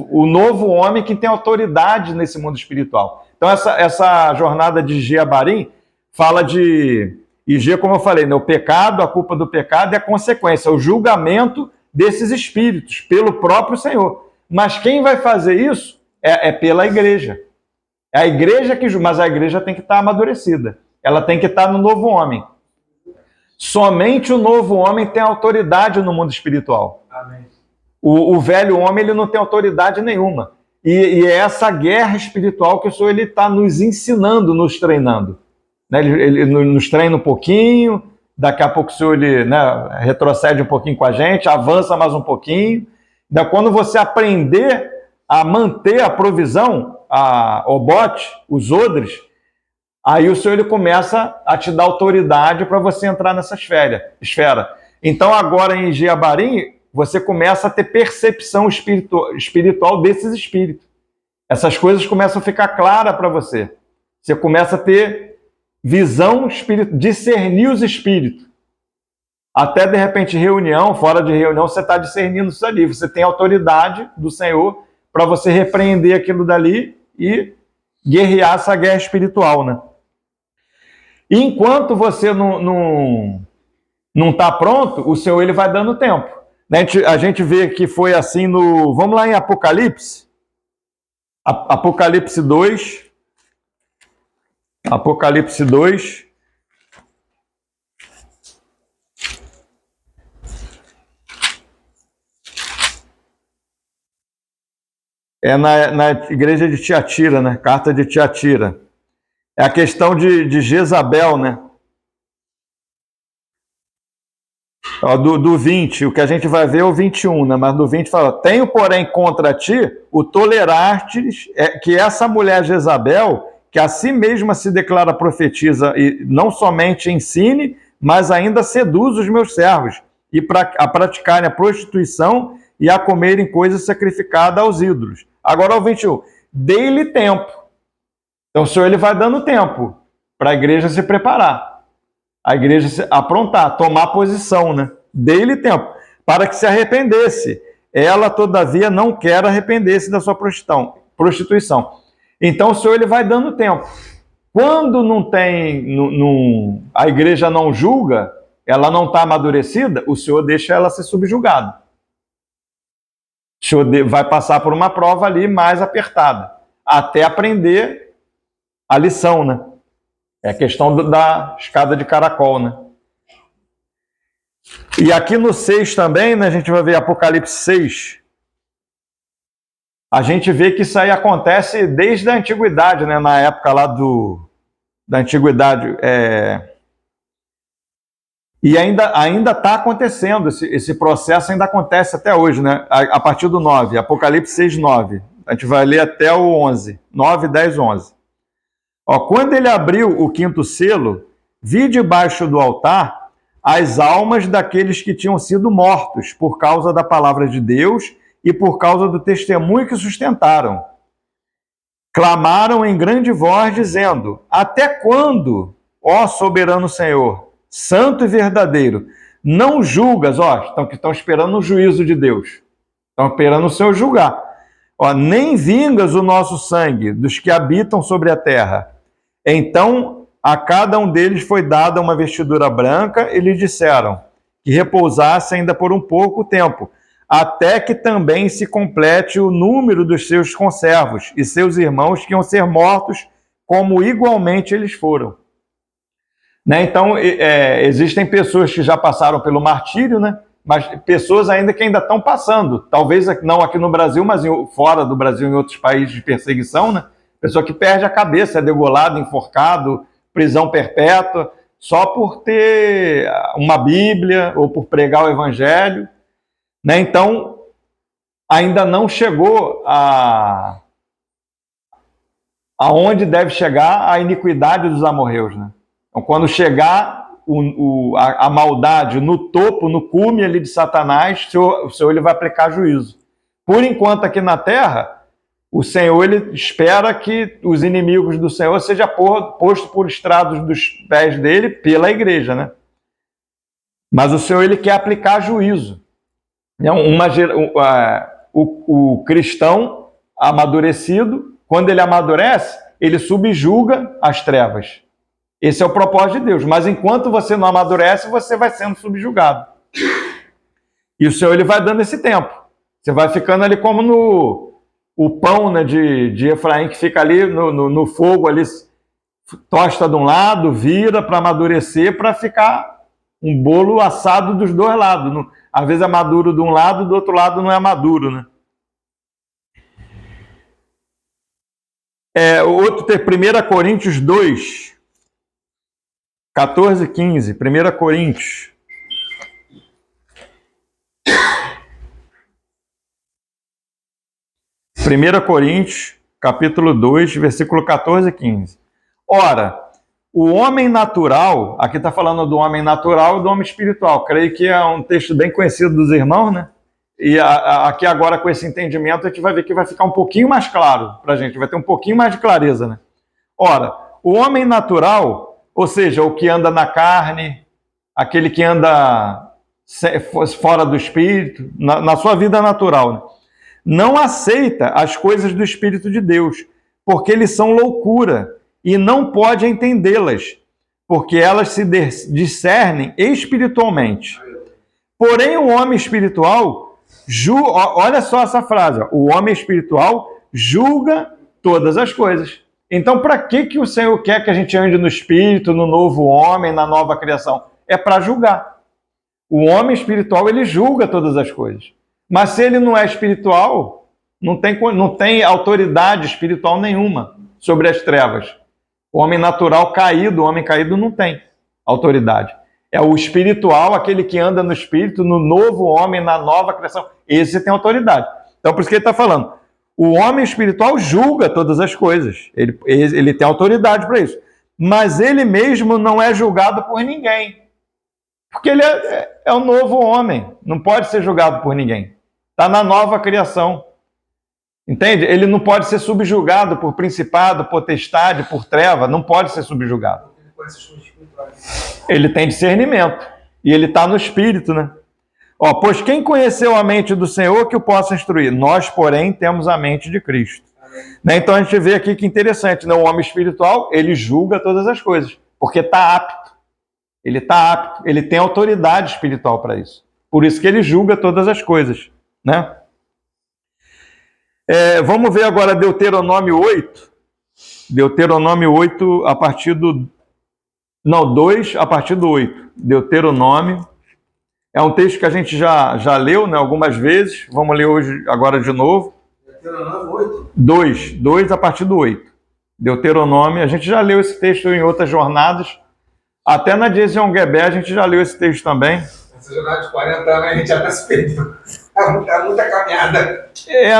O novo homem que tem autoridade nesse mundo espiritual. Então, essa jornada de Jeabarim fala de... E G, como eu falei, né, o pecado, a culpa do pecado é a consequência, o julgamento desses espíritos pelo próprio Senhor. Mas quem vai fazer isso é pela igreja. É a igreja que julga, mas a igreja tem que estar amadurecida. Ela tem que estar no novo homem. Somente o novo homem tem autoridade no mundo espiritual. Amém. O velho homem ele não tem autoridade nenhuma. E é essa guerra espiritual que o Senhor está nos ensinando, nos treinando. Ele nos treina um pouquinho, daqui a pouco o Senhor ele, retrocede um pouquinho com a gente, avança mais um pouquinho. Quando você aprender a manter a provisão, o bote, os odres, aí o Senhor ele começa a te dar autoridade para você entrar nessa esfera. Então agora em Jeabarim, você começa a ter percepção espiritual desses espíritos. Essas coisas começam a ficar claras para você. Você começa a ter visão espiritual, discernir os espíritos. Até, de repente, reunião, fora de reunião, você está discernindo isso ali. Você tem autoridade do Senhor para você repreender aquilo dali e guerrear essa guerra espiritual, né? E enquanto você não está pronto, o Senhor ele vai dando tempo. A gente vê que foi assim no... Vamos lá em Apocalipse. Apocalipse 2. Apocalipse 2. É na igreja de Tiatira, né? Carta de Tiatira. É a questão de Jezabel, né? Do 20, o que a gente vai ver é o 21, né? Mas do 20 fala: tenho, porém, contra ti o tolerastes que essa mulher Jezabel, que a si mesma se declara profetisa e não somente ensine, mas ainda seduz os meus servos a praticarem a prostituição e a comerem coisas sacrificadas aos ídolos. Agora o 21, dê-lhe tempo. Então o Senhor ele vai dando tempo para a igreja se preparar, a igreja se aprontar, tomar posição, né? Dê-lhe tempo para que se arrependesse. Ela, todavia, não quer arrepender-se da sua prostituição. Então o Senhor ele vai dando tempo. Quando a igreja não julga, ela não está amadurecida, o Senhor deixa ela ser subjugada. O Senhor vai passar por uma prova ali mais apertada, até aprender a lição, né? É a questão da escada de caracol, né? E aqui no 6 também, né, a gente vai ver Apocalipse 6. A gente vê que isso aí acontece desde a antiguidade, né? Na época lá da antiguidade. E ainda está acontecendo, esse processo ainda acontece até hoje, né? A partir do 9, Apocalipse 6, 9. A gente vai ler até o 11. 9, 10, 11. Ó, quando ele abriu o quinto selo, vi debaixo do altar as almas daqueles que tinham sido mortos por causa da palavra de Deus e por causa do testemunho que sustentaram. Clamaram em grande voz, dizendo: até quando, ó soberano Senhor, santo e verdadeiro, não julgas, que estão esperando o juízo de Deus, estão esperando o Senhor julgar, nem vingas o nosso sangue dos que habitam sobre a terra. Então a cada um deles foi dada uma vestidura branca e lhe disseram que repousasse ainda por um pouco tempo, até que também se complete o número dos seus conservos e seus irmãos que iam ser mortos, como igualmente eles foram. Né? Então, existem pessoas que já passaram pelo martírio, né? Mas pessoas ainda que ainda estão passando. Talvez não aqui no Brasil, mas fora do Brasil, em outros países de perseguição, né? Pessoa que perde a cabeça, é degolado, enforcado, prisão perpétua, só por ter uma Bíblia ou por pregar o Evangelho. Né? Então, ainda não chegou aonde deve chegar a iniquidade dos amorreus. Né? Então, quando chegar a maldade no topo, no cume ali de Satanás, o Senhor ele vai aplicar juízo. Por enquanto, aqui na terra, o Senhor ele espera que os inimigos do Senhor sejam postos por estrados dos pés dele pela igreja. Né? Mas o Senhor ele quer aplicar juízo. O cristão amadurecido, quando ele amadurece, ele subjuga as trevas. Esse é o propósito de Deus. Mas enquanto você não amadurece, você vai sendo subjugado. E o Senhor ele vai dando esse tempo. Você vai ficando ali como o pão, né, de Efraim, que fica ali no fogo, ali, tosta de um lado, vira para amadurecer, para ficar um bolo assado dos dois lados. Às vezes é maduro de um lado, do outro lado não é maduro, né? 1 Coríntios 2, 14 e 15. 1 Coríntios. Capítulo 2, versículo 14 e 15. Ora, o homem natural, aqui está falando do homem natural e do homem espiritual. Creio que é um texto bem conhecido dos irmãos, né? E aqui agora, com esse entendimento, a gente vai ver que vai ficar um pouquinho mais claro para a gente, vai ter um pouquinho mais de clareza, né? Ora, o homem natural, ou seja, o que anda na carne, aquele que anda fora do espírito, na sua vida natural, né? Não aceita as coisas do Espírito de Deus, porque eles são loucura, e não pode entendê-las, porque elas se discernem espiritualmente. Porém, o homem espiritual, olha só essa frase, o homem espiritual julga todas as coisas. Então, para que o Senhor quer que a gente ande no Espírito, no novo homem, na nova criação? É para julgar. O homem espiritual, ele julga todas as coisas. Mas se ele não é espiritual, não tem autoridade espiritual nenhuma sobre as trevas. O homem natural caído, o homem caído não tem autoridade. É o espiritual, aquele que anda no espírito, no novo homem, na nova criação. Esse tem autoridade. Então, por isso que ele está falando. O homem espiritual julga todas as coisas. Ele tem autoridade para isso. Mas ele mesmo não é julgado por ninguém. Porque ele é o novo homem. Não pode ser julgado por ninguém. Está na nova criação. Entende? Ele não pode ser subjugado por principado, potestade, por treva. Não pode ser subjugado. Ele tem discernimento. E ele está no espírito, né? Pois quem conheceu a mente do Senhor que o possa instruir? Nós, porém, temos a mente de Cristo. Né? Então a gente vê aqui que interessante, né? O homem espiritual, ele julga todas as coisas. Porque está apto. Ele está apto. Ele tem autoridade espiritual para isso. Por isso que ele julga todas as coisas. Né? Vamos ver agora Deuteronômio 8. Deuteronômio 8 a partir do... Não, 2 a partir do 8. Deuteronômio. É um texto que a gente já leu, né, algumas vezes. Vamos ler hoje, agora de novo. Deuteronômio 8? 2 a partir do 8. Deuteronômio. A gente já leu esse texto em outras jornadas. Até na Dias Yom Gebé a gente já leu esse texto também. Essa jornada de 40 anos a gente até se perdeu. É muita caminhada.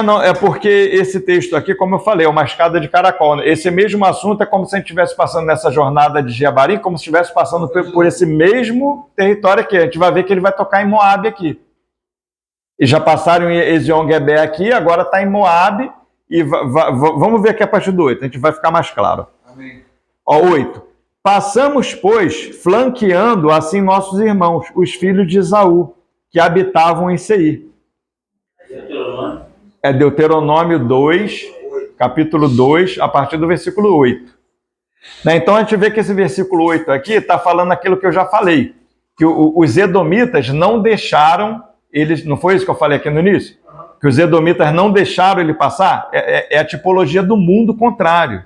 Não, é porque esse texto aqui, como eu falei, é uma escada de caracol. Esse mesmo assunto é como se a gente estivesse passando nessa jornada de Jeabarim, como se estivesse passando por esse mesmo território aqui. A gente vai ver que ele vai tocar em Moabe aqui. E já passaram em Ezion-Geber aqui, agora está em Moabe. E vamos ver aqui a partir do 8, a gente vai ficar mais claro. Amém. 8. Passamos, pois, flanqueando assim nossos irmãos, os filhos de Esaú, que habitavam em Seir. É Deuteronômio 2, capítulo 2, a partir do versículo 8. Então a gente vê que esse versículo 8 aqui está falando aquilo que eu já falei, que os edomitas não deixaram, eles, não foi isso que eu falei aqui no início? Que os edomitas não deixaram ele passar? É a tipologia do mundo contrário.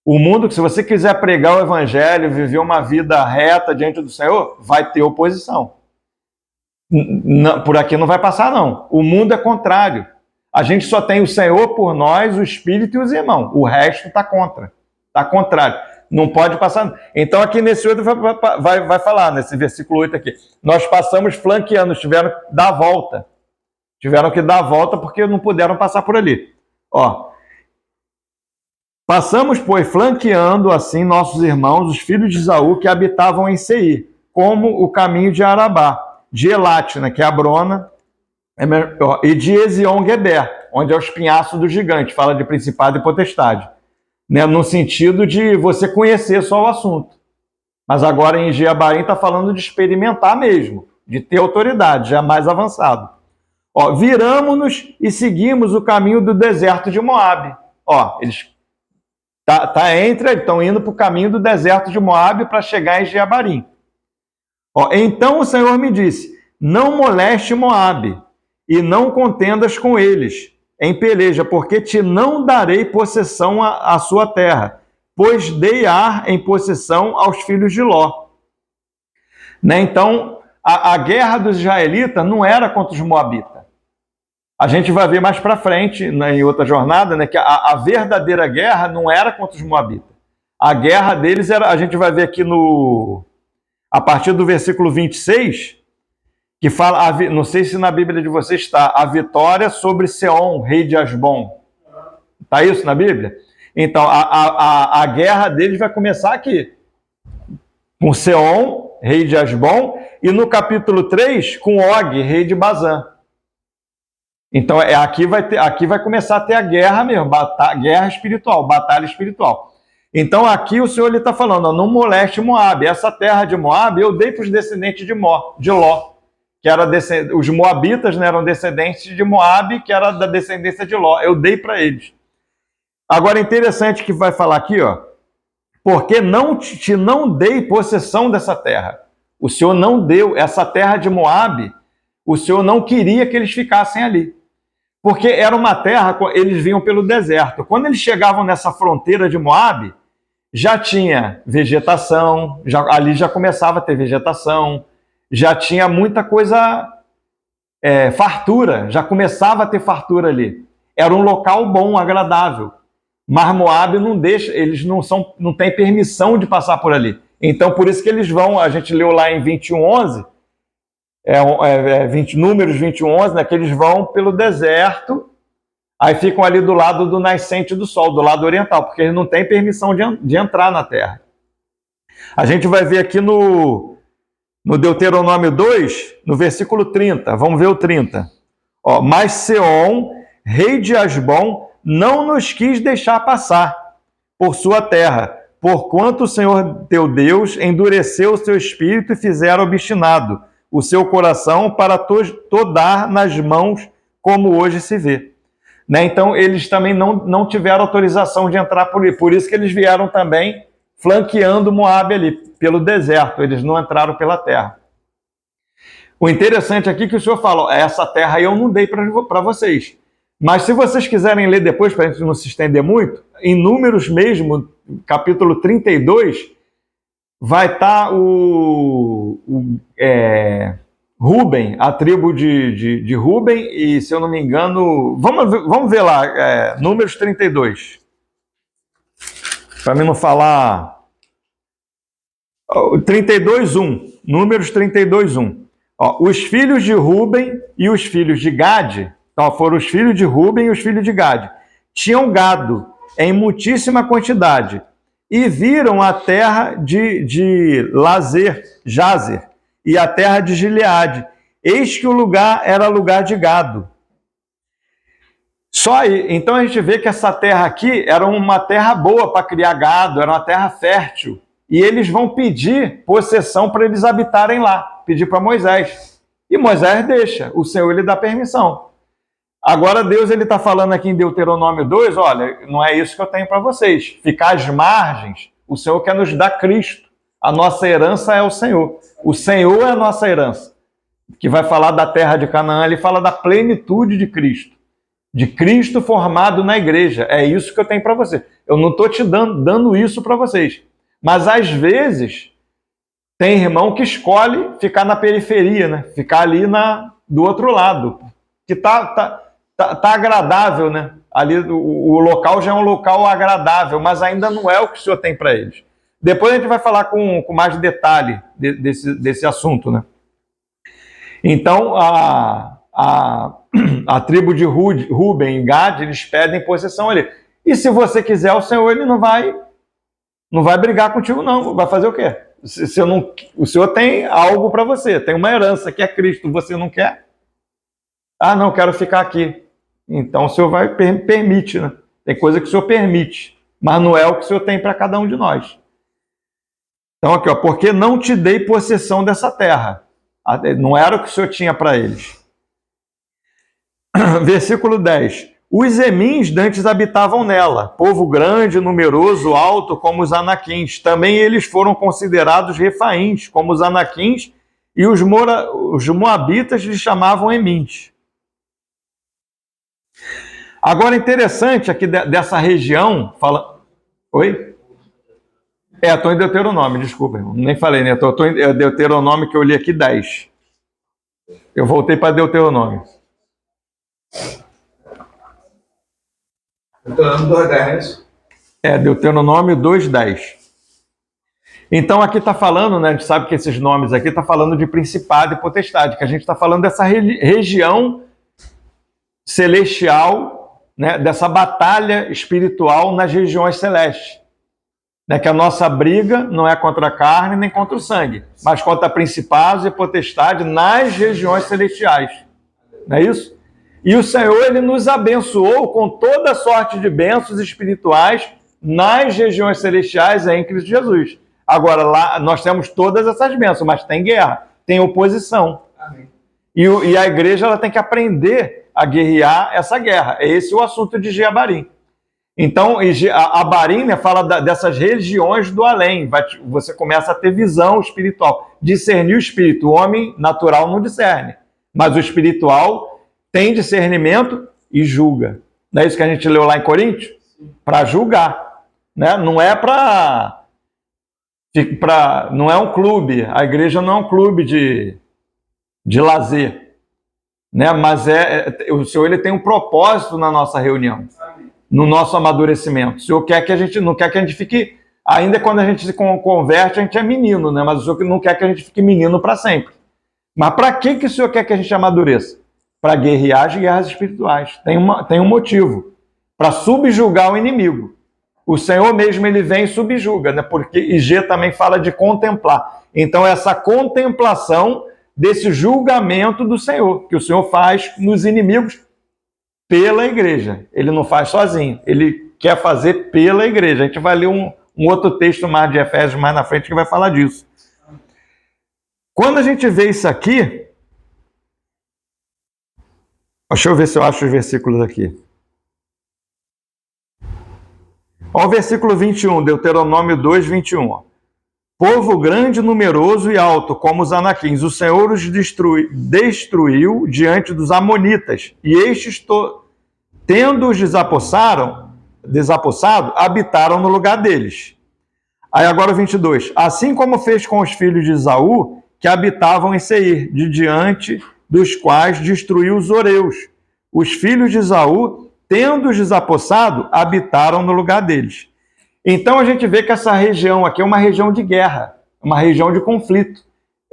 O mundo que, se você quiser pregar o evangelho, viver uma vida reta diante do Senhor, vai ter oposição. Por aqui não vai passar, não. O mundo é contrário. A gente só tem o Senhor por nós, o Espírito e os irmãos. O resto está contra. Está contrário. Não pode passar. Então, aqui nesse 8 vai falar, nesse versículo 8 aqui. Nós passamos flanqueando, tiveram que dar a volta. Tiveram que dar a volta porque não puderam passar por ali. Passamos, pois, flanqueando assim nossos irmãos, os filhos de Esaú, que habitavam em Seir, como o caminho de Arabá, de Elate, que é a Brona, e de Ezion-Geber, onde é o espinhaço do gigante, fala de principado e potestade, no sentido de você conhecer só o assunto. Mas agora em Jeabarim está falando de experimentar mesmo, de ter autoridade, já mais avançado. Viramos-nos e seguimos o caminho do deserto de Moabe. Eles estão indo para o caminho do deserto de Moabe para chegar em Jeabarim. Então o Senhor me disse: não moleste Moabe e não contendas com eles em peleja, porque te não darei possessão à sua terra, pois dei Ar em possessão aos filhos de Ló. Então, a guerra dos israelitas não era contra os moabitas. A gente vai ver mais para frente, em outra jornada, que a verdadeira guerra não era contra os moabitas. A guerra deles era, a gente vai ver aqui a partir do versículo 26, que fala, não sei se na Bíblia de vocês está, a vitória sobre Seom, rei de Asbom. Está isso na Bíblia? Então, a guerra deles vai começar aqui, com Seom, rei de Asbom, e no capítulo 3, com Og, rei de Bazã. Então, aqui vai começar a ter a guerra mesmo, guerra espiritual, batalha espiritual. Então, aqui o Senhor está falando, não moleste Moabe. Essa terra de Moabe eu dei para os descendentes de Ló, que era os moabitas, eram descendentes de Moabe, que era da descendência de Ló. Eu dei para eles. Agora, interessante que vai falar aqui, porque não dei possessão dessa terra. O Senhor não deu essa terra de Moabe, o Senhor não queria que eles ficassem ali. Porque era uma terra, eles vinham pelo deserto. Quando eles chegavam nessa fronteira de Moabe, já tinha vegetação, ali já começava a ter vegetação, já tinha muita coisa, fartura, já começava a ter fartura ali. Era um local bom, agradável. Mas Moabe não deixa, eles não têm permissão de passar por ali. Então, por isso que eles vão, a gente leu lá em 21:11, Números 21:11, que eles vão pelo deserto, aí ficam ali do lado do nascente do sol, do lado oriental, porque eles não têm permissão de entrar na terra. A gente vai ver aqui no Deuteronômio 2, no versículo 30, vamos ver o 30. Mas Seom, rei de Asbom, não nos quis deixar passar por sua terra, porquanto o Senhor teu Deus endureceu o seu espírito e fizera obstinado o seu coração para todar nas mãos, como hoje se vê. Então, eles também não tiveram autorização de entrar por ali. Por isso que eles vieram também flanqueando Moabe ali, pelo deserto. Eles não entraram pela terra. O interessante aqui é que o Senhor fala, essa terra eu não dei para vocês. Mas se vocês quiserem ler depois, para a gente não se estender muito, em Números mesmo, capítulo 32, vai estar Ruben, a tribo de Ruben, e se eu não me engano, vamos ver lá, Números 32. Para mim não falar... 32:1, Números 32:1. Ó, os filhos de Ruben e os filhos de Gade, então foram os filhos de Ruben e os filhos de Gade, tinham gado em muitíssima quantidade e viram a terra de Jazer e a terra de Gileade. Eis que o lugar era lugar de gado. Só aí, então a gente vê que essa terra aqui era uma terra boa para criar gado, era uma terra fértil. E eles vão pedir possessão para eles habitarem lá, pedir para Moisés. E Moisés deixa, o Senhor ele dá permissão. Agora Deus ele está falando aqui em Deuteronômio 2, olha, não é isso que eu tenho para vocês. Ficar às margens, o Senhor quer nos dar Cristo. A nossa herança é o Senhor. O Senhor é a nossa herança. Que vai falar da terra de Canaã, ele fala da plenitude de Cristo. De Cristo formado na igreja. É isso que eu tenho para você. Eu não estou te dando isso para vocês. Mas às vezes tem irmão que escolhe ficar na periferia, né? Ficar ali do outro lado. Que tá agradável, né? Ali o local já é um local agradável, mas ainda não é o que o Senhor tem para eles. Depois a gente vai falar com mais detalhe desse assunto, né? Então, a tribo de Ruben e Gad, eles pedem possessão ali. E se você quiser, o Senhor ele não vai brigar contigo, não. Vai fazer o quê? O Senhor tem algo para você, tem uma herança que é Cristo, você não quer? Ah, não, quero ficar aqui. Então o Senhor permite, né? Tem coisa que o Senhor permite, mas não é o que o Senhor tem para cada um de nós. Então aqui, ó, porque não te dei possessão dessa terra. Não era o que o Senhor tinha para eles. Versículo 10. Os Emins dantes habitavam nela, povo grande, numeroso, alto, como os Anaquins. Também eles foram considerados refaíns, como os Anaquins, e os Moabitas lhes chamavam Emins. Agora, interessante aqui dessa região, fala... Oi? Estou em Deuteronômio, desculpa, irmão. Nem falei, né? Estou em Deuteronômio que eu li aqui 10. Eu voltei para Deuteronômio. Deuteronômio 2:10. Deuteronômio 2:10. Então aqui está falando, né? A gente sabe que esses nomes aqui está falando de principado e potestade, que a gente está falando dessa região celestial, né? Dessa batalha espiritual nas regiões celestes. Né, que a nossa briga não é contra a carne nem contra o sangue, mas contra principados e potestades nas regiões celestiais. Não é isso? E o Senhor ele nos abençoou com toda sorte de bênçãos espirituais nas regiões celestiais em Cristo Jesus. Agora, lá nós temos todas essas bênçãos, mas tem guerra, tem oposição. Amém. E a igreja ela tem que aprender a guerrear essa guerra. Esse é o assunto de Jeabarim. Então, a Barim, né, fala dessas regiões do além. Você começa a ter visão espiritual, discernir o espírito. O homem natural não discerne, mas o espiritual tem discernimento e julga. Não é isso que a gente leu lá em Coríntios? Para julgar. Né? Não é não é um clube. A igreja não é um clube de lazer. Né? Mas o Senhor ele tem um propósito na nossa reunião. No nosso amadurecimento. O Senhor quer que a gente, não quer que a gente fique, ainda quando a gente se converte, a gente é menino, né? Mas o Senhor não quer que a gente fique menino para sempre. Mas para que o Senhor quer que a gente amadureça? Para guerrear as guerras espirituais. Tem um motivo. Para subjugar o inimigo. O Senhor mesmo, ele vem e subjuga, né? Porque IG também fala de contemplar. Então, essa contemplação desse julgamento do Senhor, que o Senhor faz nos inimigos pela igreja. Ele não faz sozinho. Ele quer fazer pela igreja. A gente vai ler um outro texto mais de Efésios mais na frente que vai falar disso. Quando a gente vê isso aqui... Deixa eu ver se eu acho os versículos aqui. Olha o versículo 21, Deuteronômio 2, 21. Ó. Povo grande, numeroso e alto, como os anaquins, o Senhor os destruiu diante dos amonitas, e estes, tendo-os desapossado, habitaram no lugar deles. Aí agora o 22. Assim como fez com os filhos de Esaú, que habitavam em Seir, de diante dos quais destruiu os horeus. Os filhos de Esaú, tendo-os desapossado, habitaram no lugar deles. Então a gente vê que essa região aqui é uma região de guerra, uma região de conflito.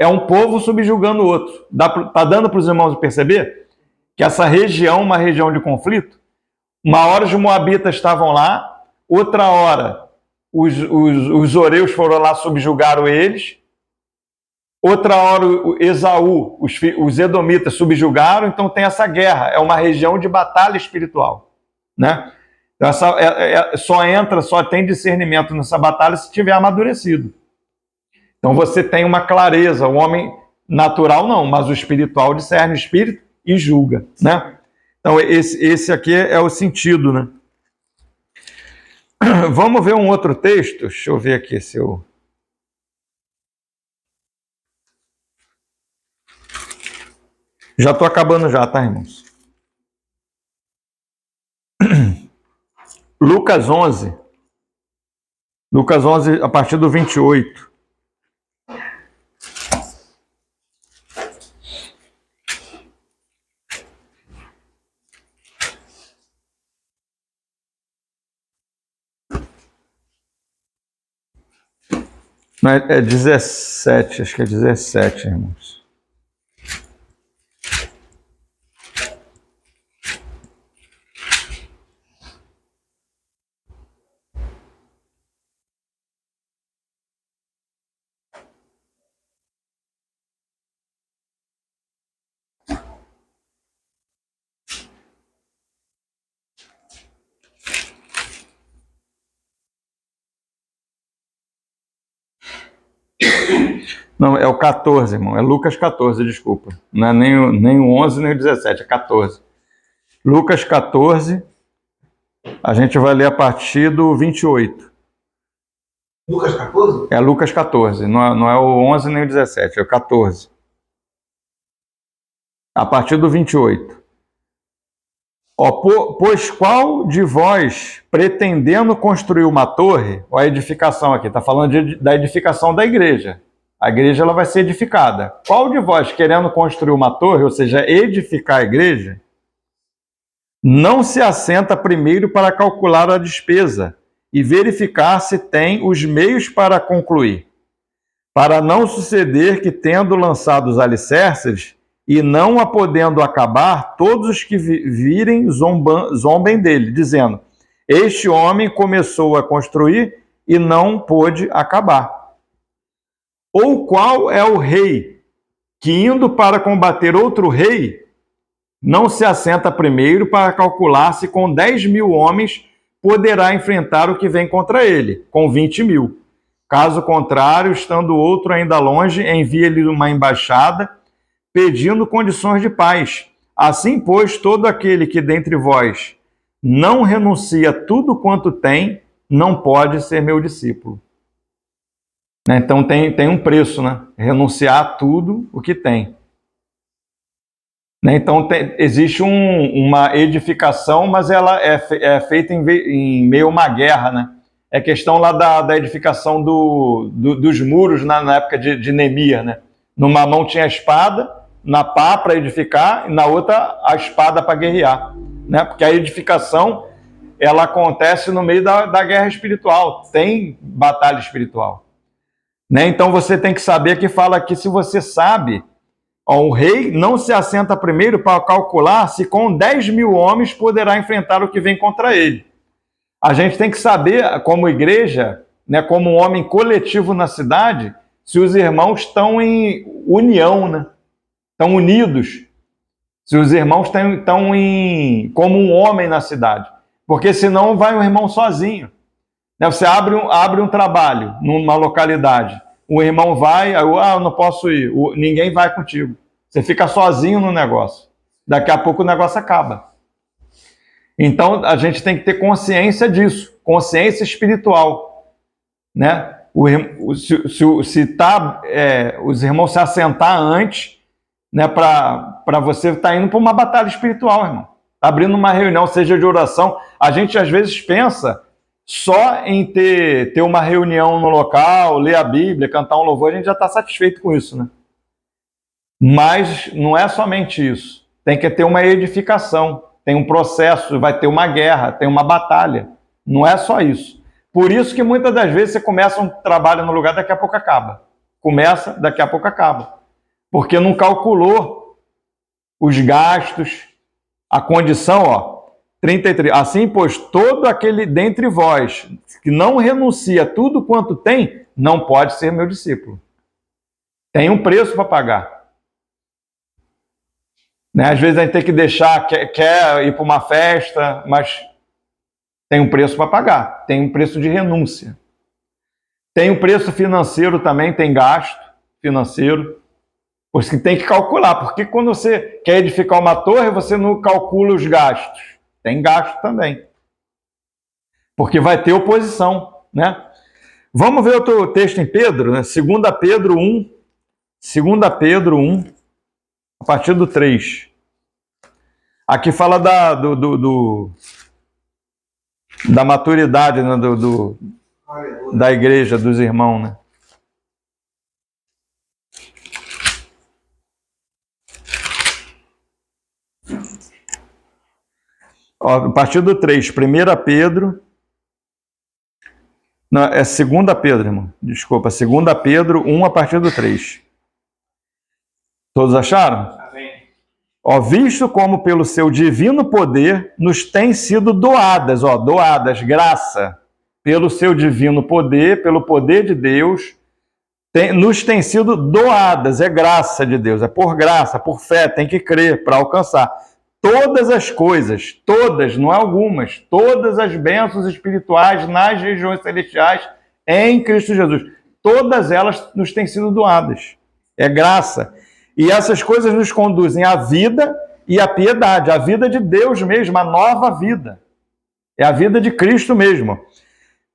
é um povo subjugando o outro. Tá dando para os irmãos perceber que essa região é uma região de conflito? Uma hora os moabitas estavam lá, outra hora os zoreus foram lá, subjugaram eles, outra hora Esaú, os edomitas subjugaram, então tem essa guerra, é uma região de batalha espiritual, né? Então só tem discernimento nessa batalha se tiver amadurecido. Então você tem uma clareza, o homem natural não, mas o espiritual discerne o espírito e julga, né? Então esse aqui é o sentido, né? Vamos ver um outro texto, deixa eu ver aqui se eu... Já estou acabando já, tá, irmãos? Lucas 11. Lucas 11, a partir do 28. Não, é 17, acho que é 17, irmãos. Não, é o 14, irmão. É Lucas 14, desculpa. Não é nem o 11, nem o 17, é 14. Lucas 14, a gente vai ler a partir do 28. Lucas 14? É Lucas 14, não é o 11 nem o 17, é o 14. A partir do 28. Pois qual de vós, pretendendo construir uma torre, a edificação aqui, está falando da edificação da igreja. A igreja ela vai ser edificada. Qual de vós, querendo construir uma torre, ou seja, edificar a igreja, não se assenta primeiro para calcular a despesa e verificar se tem os meios para concluir, para não suceder que, tendo lançado os alicerces e não a podendo acabar, todos os que virem zombem dele, dizendo: este homem começou a construir e não pôde acabar. Ou qual é o rei que, indo para combater outro rei, não se assenta primeiro para calcular se com 10.000 homens poderá enfrentar o que vem contra ele, com 20.000. Caso contrário, estando outro ainda longe, envia-lhe uma embaixada, pedindo condições de paz. Assim, pois, todo aquele que dentre vós não renuncia tudo quanto tem, não pode ser meu discípulo. Então tem um preço, né? Renunciar a tudo o que tem. Então existe uma edificação, mas ela é feita em meio a uma guerra, né? É questão lá da edificação dos muros na época de Neemias, né? Numa mão tinha a espada, na pá para edificar, e na outra a espada para guerrear, né? Porque a edificação ela acontece no meio da guerra espiritual, tem batalha espiritual. Né? Então você tem que saber que fala que se você sabe, o rei não se assenta primeiro para calcular se com 10.000 homens poderá enfrentar o que vem contra ele. A gente tem que saber, como igreja, né, como um homem coletivo na cidade, se os irmãos estão em união, né? Estão unidos. Se os irmãos estão como um homem na cidade. Porque senão vai um irmão sozinho. Você abre um trabalho numa localidade, o irmão vai, eu não posso ir, ninguém vai contigo. Você fica sozinho no negócio. Daqui a pouco o negócio acaba. Então, a gente tem que ter consciência disso, consciência espiritual. Né? Os irmãos se assentar antes, né, para você estar indo para uma batalha espiritual, irmão. Tá abrindo uma reunião, seja de oração. A gente, às vezes, pensa só em ter uma reunião no local, ler a Bíblia, cantar um louvor, a gente já está satisfeito com isso, né? Mas não é somente isso. Tem que ter uma edificação, tem um processo, vai ter uma guerra, tem uma batalha. Não é só isso. Por isso que muitas das vezes você começa um trabalho no lugar, daqui a pouco acaba. Começa, daqui a pouco acaba. Porque não calculou os gastos, a condição, ó, 33. Assim, pois, todo aquele dentre vós que não renuncia a tudo quanto tem, não pode ser meu discípulo. Tem um preço para pagar. Né? Às vezes a gente tem que deixar, quer ir para uma festa, mas tem um preço para pagar. Tem um preço de renúncia. Tem um preço financeiro também, tem gasto financeiro. Por isso que tem que calcular. Porque quando você quer edificar uma torre, você não calcula os gastos. Tem gasto também. Porque vai ter oposição, né? Vamos ver outro texto em Pedro, né? 2 Pedro 1. 2 Pedro 1, a partir do 3. Aqui fala da maturidade, né? Da igreja, dos irmãos, né? Ó, a partir do 3, 1 Pedro. Não, é 2 Pedro, irmão. Desculpa, 2 Pedro 1, a partir do 3. Todos acharam? Amém. Ó, visto como pelo seu divino poder nos tem sido doadas, ó, doadas, graça, pelo seu divino poder, pelo poder de Deus, nos tem sido doadas, é graça de Deus, é por graça, por fé, tem que crer para alcançar. Todas as coisas, todas, não algumas, todas as bênçãos espirituais nas regiões celestiais em Cristo Jesus. Todas elas nos têm sido doadas. É graça. E essas coisas nos conduzem à vida e à piedade, à vida de Deus mesmo, a nova vida. É a vida de Cristo mesmo.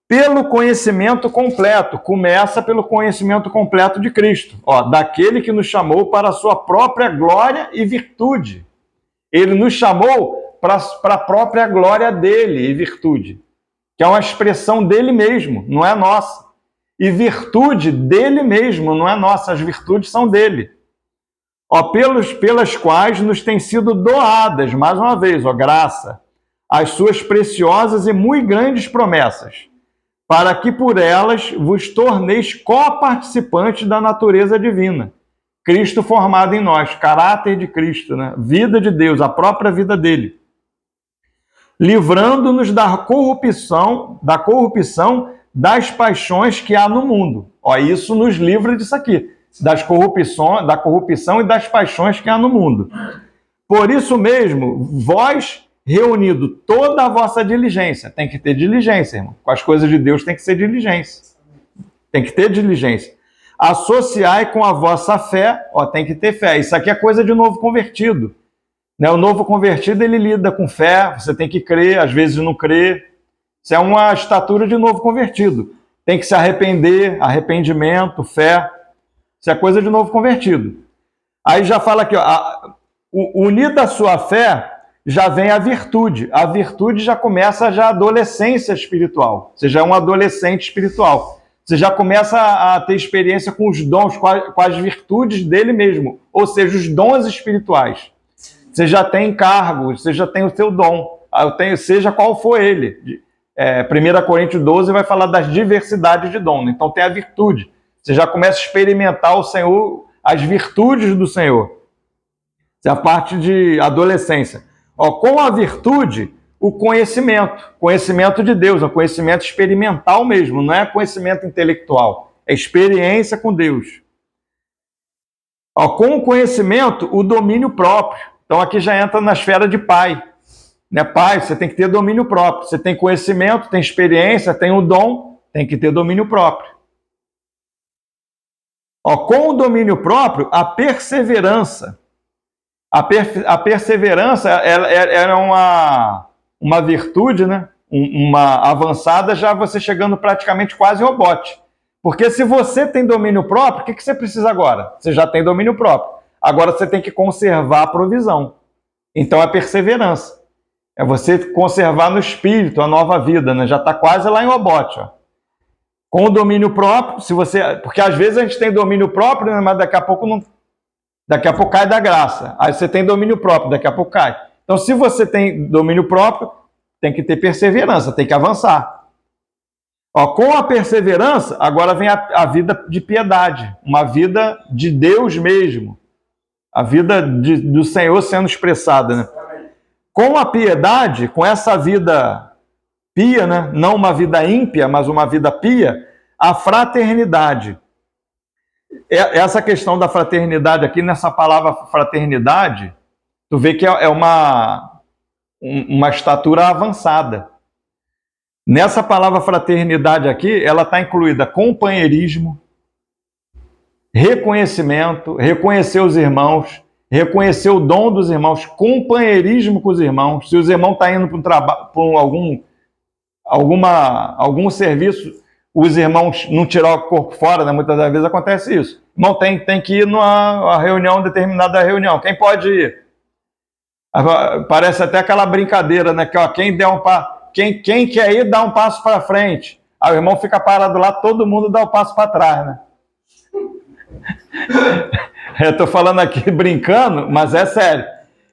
Pelo conhecimento completo, começa pelo conhecimento completo de Cristo, ó, daquele que nos chamou para a sua própria glória e virtude. Ele nos chamou para a própria glória dele e virtude, que é uma expressão dele mesmo, não é nossa. E virtude dele mesmo, não é nossa, as virtudes são dele. Ó, pelas quais nos têm sido doadas, mais uma vez, ó, graça, as suas preciosas e muito grandes promessas, para que por elas vos torneis co-participantes da natureza divina. Cristo formado em nós, caráter de Cristo, né? Vida de Deus, a própria vida dele. Livrando-nos da corrupção das paixões que há no mundo. Ó, isso nos livra disso aqui, da corrupção e das paixões que há no mundo. Por isso mesmo, vós, reunido toda a vossa diligência, tem que ter diligência, irmão. Com as coisas de Deus tem que ser diligência. Tem que ter diligência. Associai com a vossa fé, ó, tem que ter fé. Isso aqui é coisa de novo convertido. Né? O novo convertido, ele lida com fé, você tem que crer, às vezes não crer. Isso é uma estatura de novo convertido. Tem que se arrepender, arrependimento, fé. Isso é coisa de novo convertido. Aí já fala aqui, ó, unida a sua fé, já vem a virtude. A virtude já começa a adolescência espiritual. Você já é um adolescente espiritual. Você já começa a ter experiência com os dons, com as virtudes dele mesmo. Ou seja, os dons espirituais. Você já tem cargo, você já tem o seu dom. Seja qual for ele. 1 Coríntios 12 vai falar das diversidades de dom. Então tem a virtude. Você já começa a experimentar o Senhor, as virtudes do Senhor. Isso é a parte de adolescência. Ó, com a virtude, o conhecimento de Deus, o conhecimento experimental mesmo, não é conhecimento intelectual, é experiência com Deus. Ó, com o conhecimento, o domínio próprio. Então aqui já entra na esfera de pai. Né? Pai, você tem que ter domínio próprio. Você tem conhecimento, tem experiência, tem o dom, tem que ter domínio próprio. Ó, com o domínio próprio, a perseverança. A perseverança era uma virtude, né? Uma avançada, já você chegando praticamente quase robótico. Porque se você tem domínio próprio, o que você precisa agora? Você já tem domínio próprio. Agora você tem que conservar a provisão. Então é perseverança. É você conservar no espírito a nova vida, né? Já está quase lá em robótico. Ó. Com o domínio próprio, se você... Porque às vezes a gente tem domínio próprio, né? Mas daqui a pouco não... Daqui a pouco cai da graça. Aí você tem domínio próprio, daqui a pouco cai. Então, se você tem domínio próprio, tem que ter perseverança, tem que avançar. Ó, com a perseverança, agora vem a vida de piedade, uma vida de Deus mesmo, a vida do Senhor sendo expressada, né? Com a piedade, com essa vida pia, né? Não uma vida ímpia, mas uma vida pia, a fraternidade. Essa questão da fraternidade aqui, nessa palavra fraternidade, tu vê que é uma estatura avançada. Nessa palavra fraternidade aqui, ela está incluída companheirismo, reconhecimento, reconhecer os irmãos, reconhecer o dom dos irmãos, companheirismo com os irmãos. Se os irmãos estão indo para um trabalho, algum serviço, os irmãos não tirar o corpo fora, né? Muitas das vezes acontece isso. Irmão, tem que ir numa reunião, determinada reunião. Quem pode ir? Parece até aquela brincadeira, né? Que ó, quem quer ir, dá um passo para frente. Aí o irmão fica parado lá, todo mundo dá um passo para trás, né? Eu estou falando aqui brincando, mas é sério.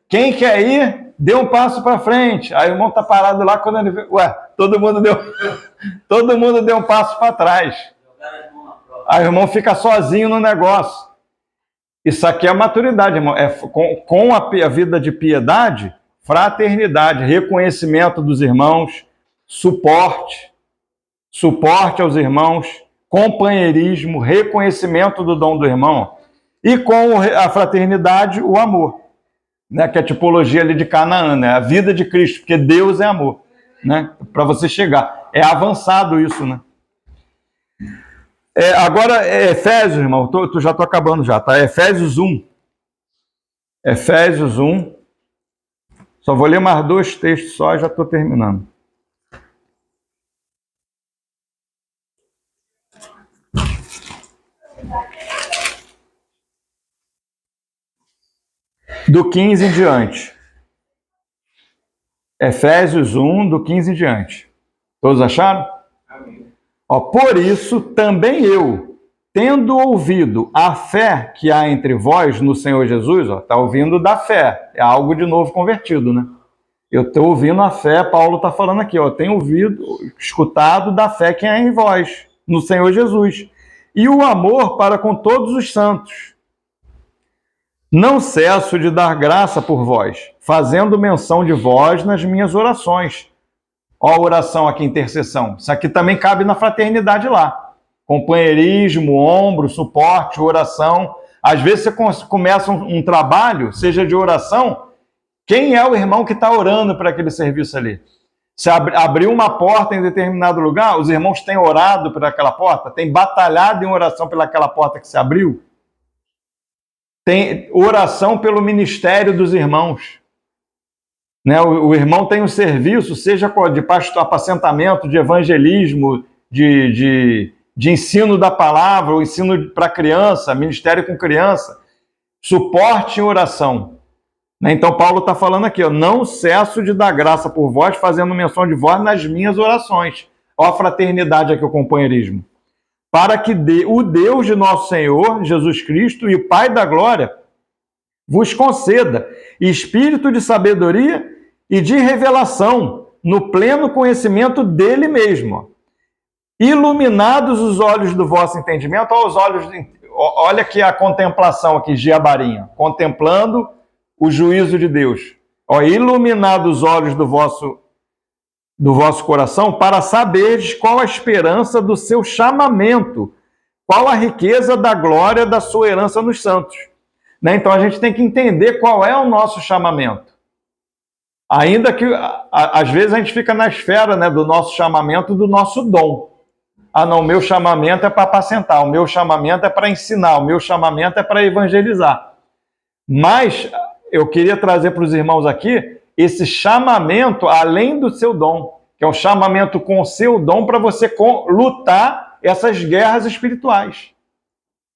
Quem quer ir, dê um passo para frente. Aí o irmão está parado lá, quando ele vê, ué, todo mundo deu um passo para trás. Aí o irmão fica sozinho no negócio. Isso aqui é maturidade, irmão. É com a vida de piedade, fraternidade, reconhecimento dos irmãos, suporte aos irmãos, companheirismo, reconhecimento do dom do irmão, e com a fraternidade, o amor, né? Que é a tipologia ali de Canaã, né? A vida de Cristo, porque Deus é amor, né? Para você chegar. É avançado isso, né? Agora, Efésios, irmão, já estou acabando já, tá? Efésios 1. Efésios 1. Só vou ler mais 2 textos só e já estou terminando. Do 15 em diante. Efésios 1, do 15 em diante. Todos acharam? Amém. Ó, por isso, também eu, tendo ouvido a fé que há entre vós no Senhor Jesus, está ouvindo da fé, é algo de novo convertido, né? Eu estou ouvindo a fé, Paulo está falando aqui, ó, tenho escutado da fé que há em vós, no Senhor Jesus, e o amor para com todos os santos. Não cesso de dar graça por vós, fazendo menção de vós nas minhas orações. Ó, a oração aqui, intercessão. Isso aqui também cabe na fraternidade lá. Companheirismo, ombro, suporte, oração. Às vezes você começa um trabalho, seja de oração, quem é o irmão que está orando para aquele serviço ali? Se abriu uma porta em determinado lugar, os irmãos têm orado por aquela porta? Têm batalhado em oração pelaquela porta que se abriu? Tem oração pelo ministério dos irmãos. Né? O irmão tem um serviço, seja de apacentamento, de evangelismo, de ensino da palavra, o ensino para criança, ministério com criança, suporte em oração. Né? Então Paulo está falando aqui, ó, não cesso de dar graça por vós, fazendo menção de vós nas minhas orações. Ó, a fraternidade aqui, o companheirismo. Para que o Deus de nosso Senhor, Jesus Cristo, e o Pai da glória, vos conceda espírito de sabedoria e de revelação no pleno conhecimento dele mesmo. Iluminados os olhos do vosso entendimento, olha aqui a contemplação aqui, Giabarinha, contemplando o juízo de Deus. Ó, iluminados os olhos do vosso coração, para saberes qual a esperança do seu chamamento, qual a riqueza da glória da sua herança nos santos. Né? Então a gente tem que entender qual é o nosso chamamento. Ainda que, às vezes, a gente fica na esfera, né, do nosso chamamento, do nosso dom. Ah, não, o meu chamamento é para apacentar, o meu chamamento é para ensinar, o meu chamamento é para evangelizar. Mas eu queria trazer para os irmãos aqui esse chamamento além do seu dom, que é um chamamento com o seu dom para você lutar essas guerras espirituais.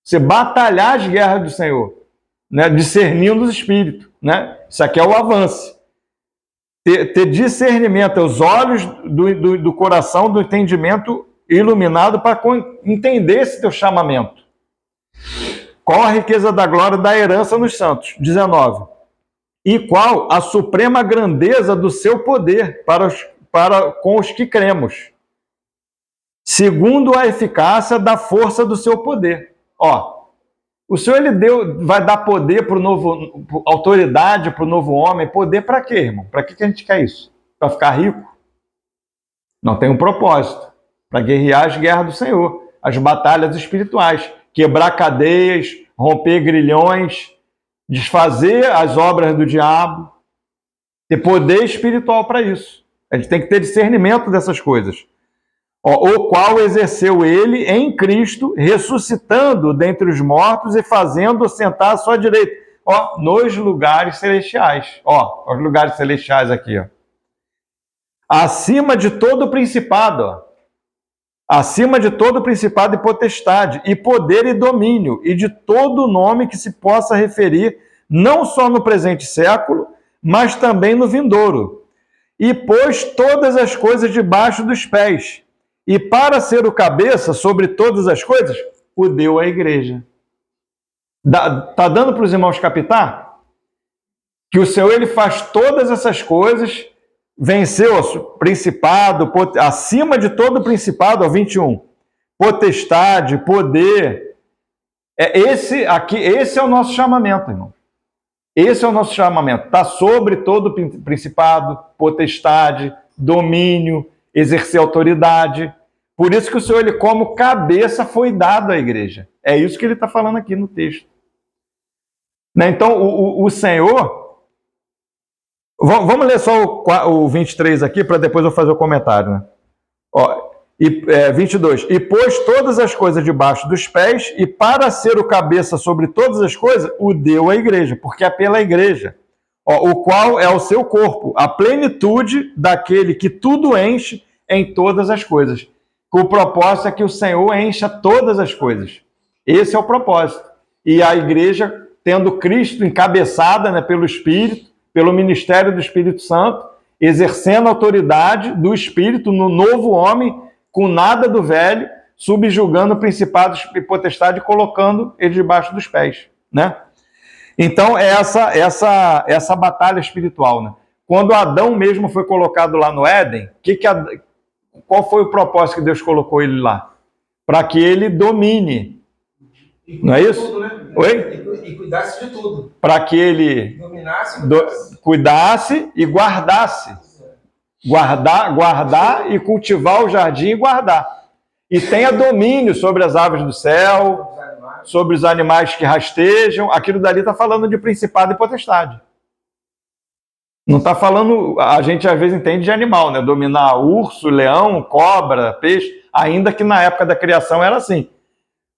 Você batalhar as guerras do Senhor, né? Discernindo os espíritos. Né? Isso aqui é o avanço. Ter discernimento, os olhos do coração, do entendimento iluminado para entender esse teu chamamento. Qual a riqueza da glória da herança nos santos? 19. E qual a suprema grandeza do seu poder para com os que cremos, segundo a eficácia da força do seu poder. Ó, o Senhor vai dar poder para o novo, autoridade para o novo homem. Poder para quê, irmão? Para que a gente quer isso? Para ficar rico? Não, tem um propósito. Para guerrear as guerras do Senhor, as batalhas espirituais, quebrar cadeias, romper grilhões, desfazer as obras do diabo, ter poder espiritual para isso. A gente tem que ter discernimento dessas coisas. O qual exerceu ele em Cristo, ressuscitando dentre os mortos e fazendo sentar à sua direita, nos lugares celestiais. Os lugares celestiais aqui, acima de todo principado, acima de todo principado e potestade, e poder e domínio, e de todo nome que se possa referir, não só no presente século, mas também no vindouro. E pôs todas as coisas debaixo dos pés, e para ser o cabeça sobre todas as coisas, o deu à igreja. Tá dando para os irmãos captar? Que o Senhor, ele faz todas essas coisas, venceu o principado, acima de todo principado, 21, potestade, poder. Esse é o nosso chamamento, irmão. Esse é o nosso chamamento. Está sobre todo principado, potestade, domínio, exercer autoridade. Por isso que o Senhor, ele como cabeça, foi dado à igreja. É isso que ele está falando aqui no texto. Então, o Senhor... Vamos ler só o 23 aqui, para depois eu fazer o comentário. Né? 22. E pôs todas as coisas debaixo dos pés, e para ser o cabeça sobre todas as coisas, o deu à igreja, porque é pela igreja. O qual é o seu corpo, a plenitude daquele que tudo enche em todas as coisas. O propósito é que o Senhor encha todas as coisas. Esse é o propósito. E a igreja, tendo Cristo encabeçada, né, pelo Espírito, pelo ministério do Espírito Santo, exercendo a autoridade do Espírito no novo homem, com nada do velho, subjugando principados e potestade, colocando ele debaixo dos pés. Né? Então, é essa batalha espiritual. Né? Quando Adão mesmo foi colocado lá no Éden, qual foi o propósito que Deus colocou ele lá? Para que ele domine. Não é isso? Tudo, né? Oi? E cuidasse de tudo. Para que ele cuidasse e guardasse. Guardar e cultivar o jardim e guardar. E tenha domínio sobre as aves do céu, sobre os animais que rastejam. Aquilo dali está falando de principado e potestade. Não está falando, a gente às vezes entende de animal, né? Dominar urso, leão, cobra, peixe, ainda que na época da criação era assim.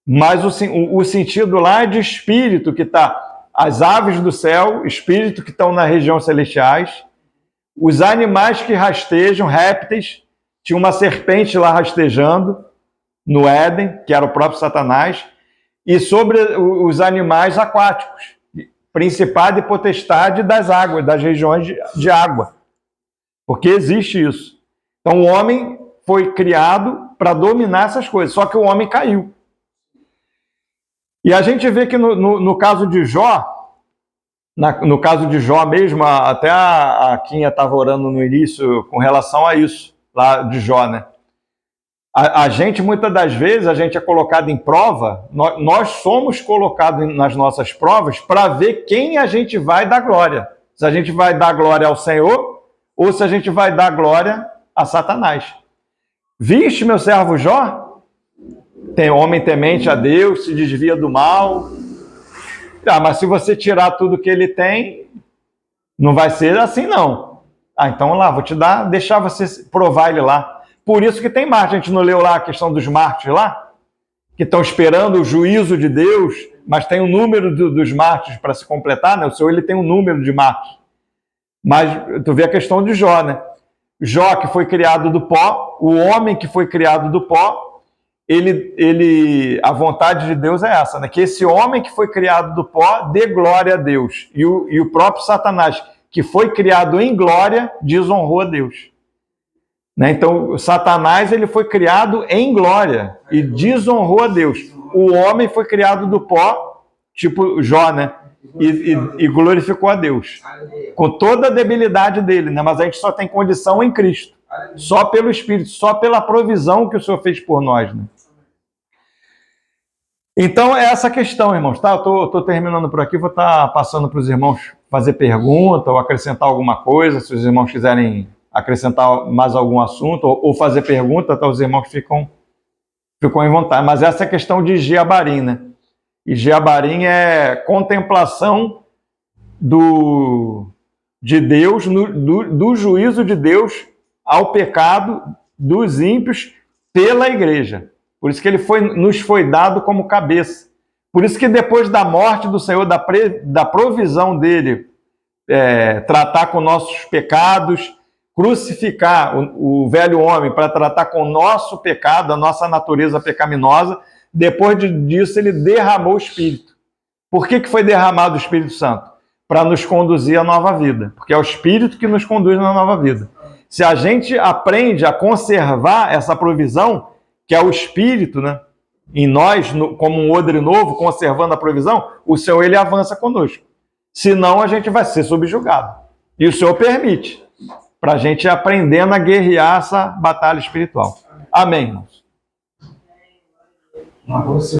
Mas o sentido lá é de espírito, que está as aves do céu, espírito que estão na região celestiais, os animais que rastejam, répteis, tinha uma serpente lá rastejando no Éden, que era o próprio Satanás, e sobre os animais aquáticos, principado e potestade das águas, das regiões de água. Porque existe isso. Então o homem foi criado para dominar essas coisas, só que o homem caiu. E a gente vê que no caso de Jó, no caso de Jó mesmo, até a Quinha estava orando no início com relação a isso, lá de Jó, né? A gente, muitas das vezes, a gente é colocado em prova, nós somos colocados nas nossas provas para ver quem a gente vai dar glória. Se a gente vai dar glória ao Senhor ou se a gente vai dar glória a Satanás. Viste, meu servo Jó? Tem homem temente a Deus, se desvia do mal. Mas se você tirar tudo que ele tem, não vai ser assim, não. Então lá, vou te dar, deixar você provar ele lá. Por isso que tem mártir. A gente não leu lá a questão dos mártires lá? Que estão esperando o juízo de Deus, mas tem um número dos mártires para se completar, né? O Senhor, ele tem um número de mártires. Mas tu vê a questão de Jó, né? Jó, que foi criado do pó, o homem que foi criado do pó, a vontade de Deus é essa, né? Que esse homem que foi criado do pó dê glória a Deus. E o próprio Satanás, que foi criado em glória, desonrou a Deus. Né? Então, Satanás, ele foi criado em glória e desonrou a Deus. O homem foi criado do pó, tipo Jó, né? E glorificou a Deus. Com toda a debilidade dele, né? Mas a gente só tem condição em Cristo. Só pelo Espírito, só pela provisão que o Senhor fez por nós, né? Então, é essa questão, irmãos, tá? Eu tô terminando por aqui, vou estar passando para os irmãos fazer pergunta ou acrescentar alguma coisa, se os irmãos quiserem acrescentar mais algum assunto ou fazer pergunta, tá? Os irmãos ficam em vontade. Mas essa é a questão de Jeabarim, né? E Jeabarim é contemplação de Deus, do juízo de Deus ao pecado dos ímpios pela igreja. Por isso que ele nos foi dado como cabeça. Por isso que depois da morte do Senhor, da provisão dele, tratar com nossos pecados, crucificar o velho homem para tratar com o nosso pecado, a nossa natureza pecaminosa, depois disso ele derramou o Espírito. Por que foi derramado o Espírito Santo? Para nos conduzir à nova vida. Porque é o Espírito que nos conduz na nova vida. Se a gente aprende a conservar essa provisão, que é o Espírito, né, em nós, como um odre novo, conservando a provisão, o Senhor ele avança conosco. Senão a gente vai ser subjugado. E o Senhor permite, para a gente ir aprendendo a guerrear essa batalha espiritual. Amém, irmãos?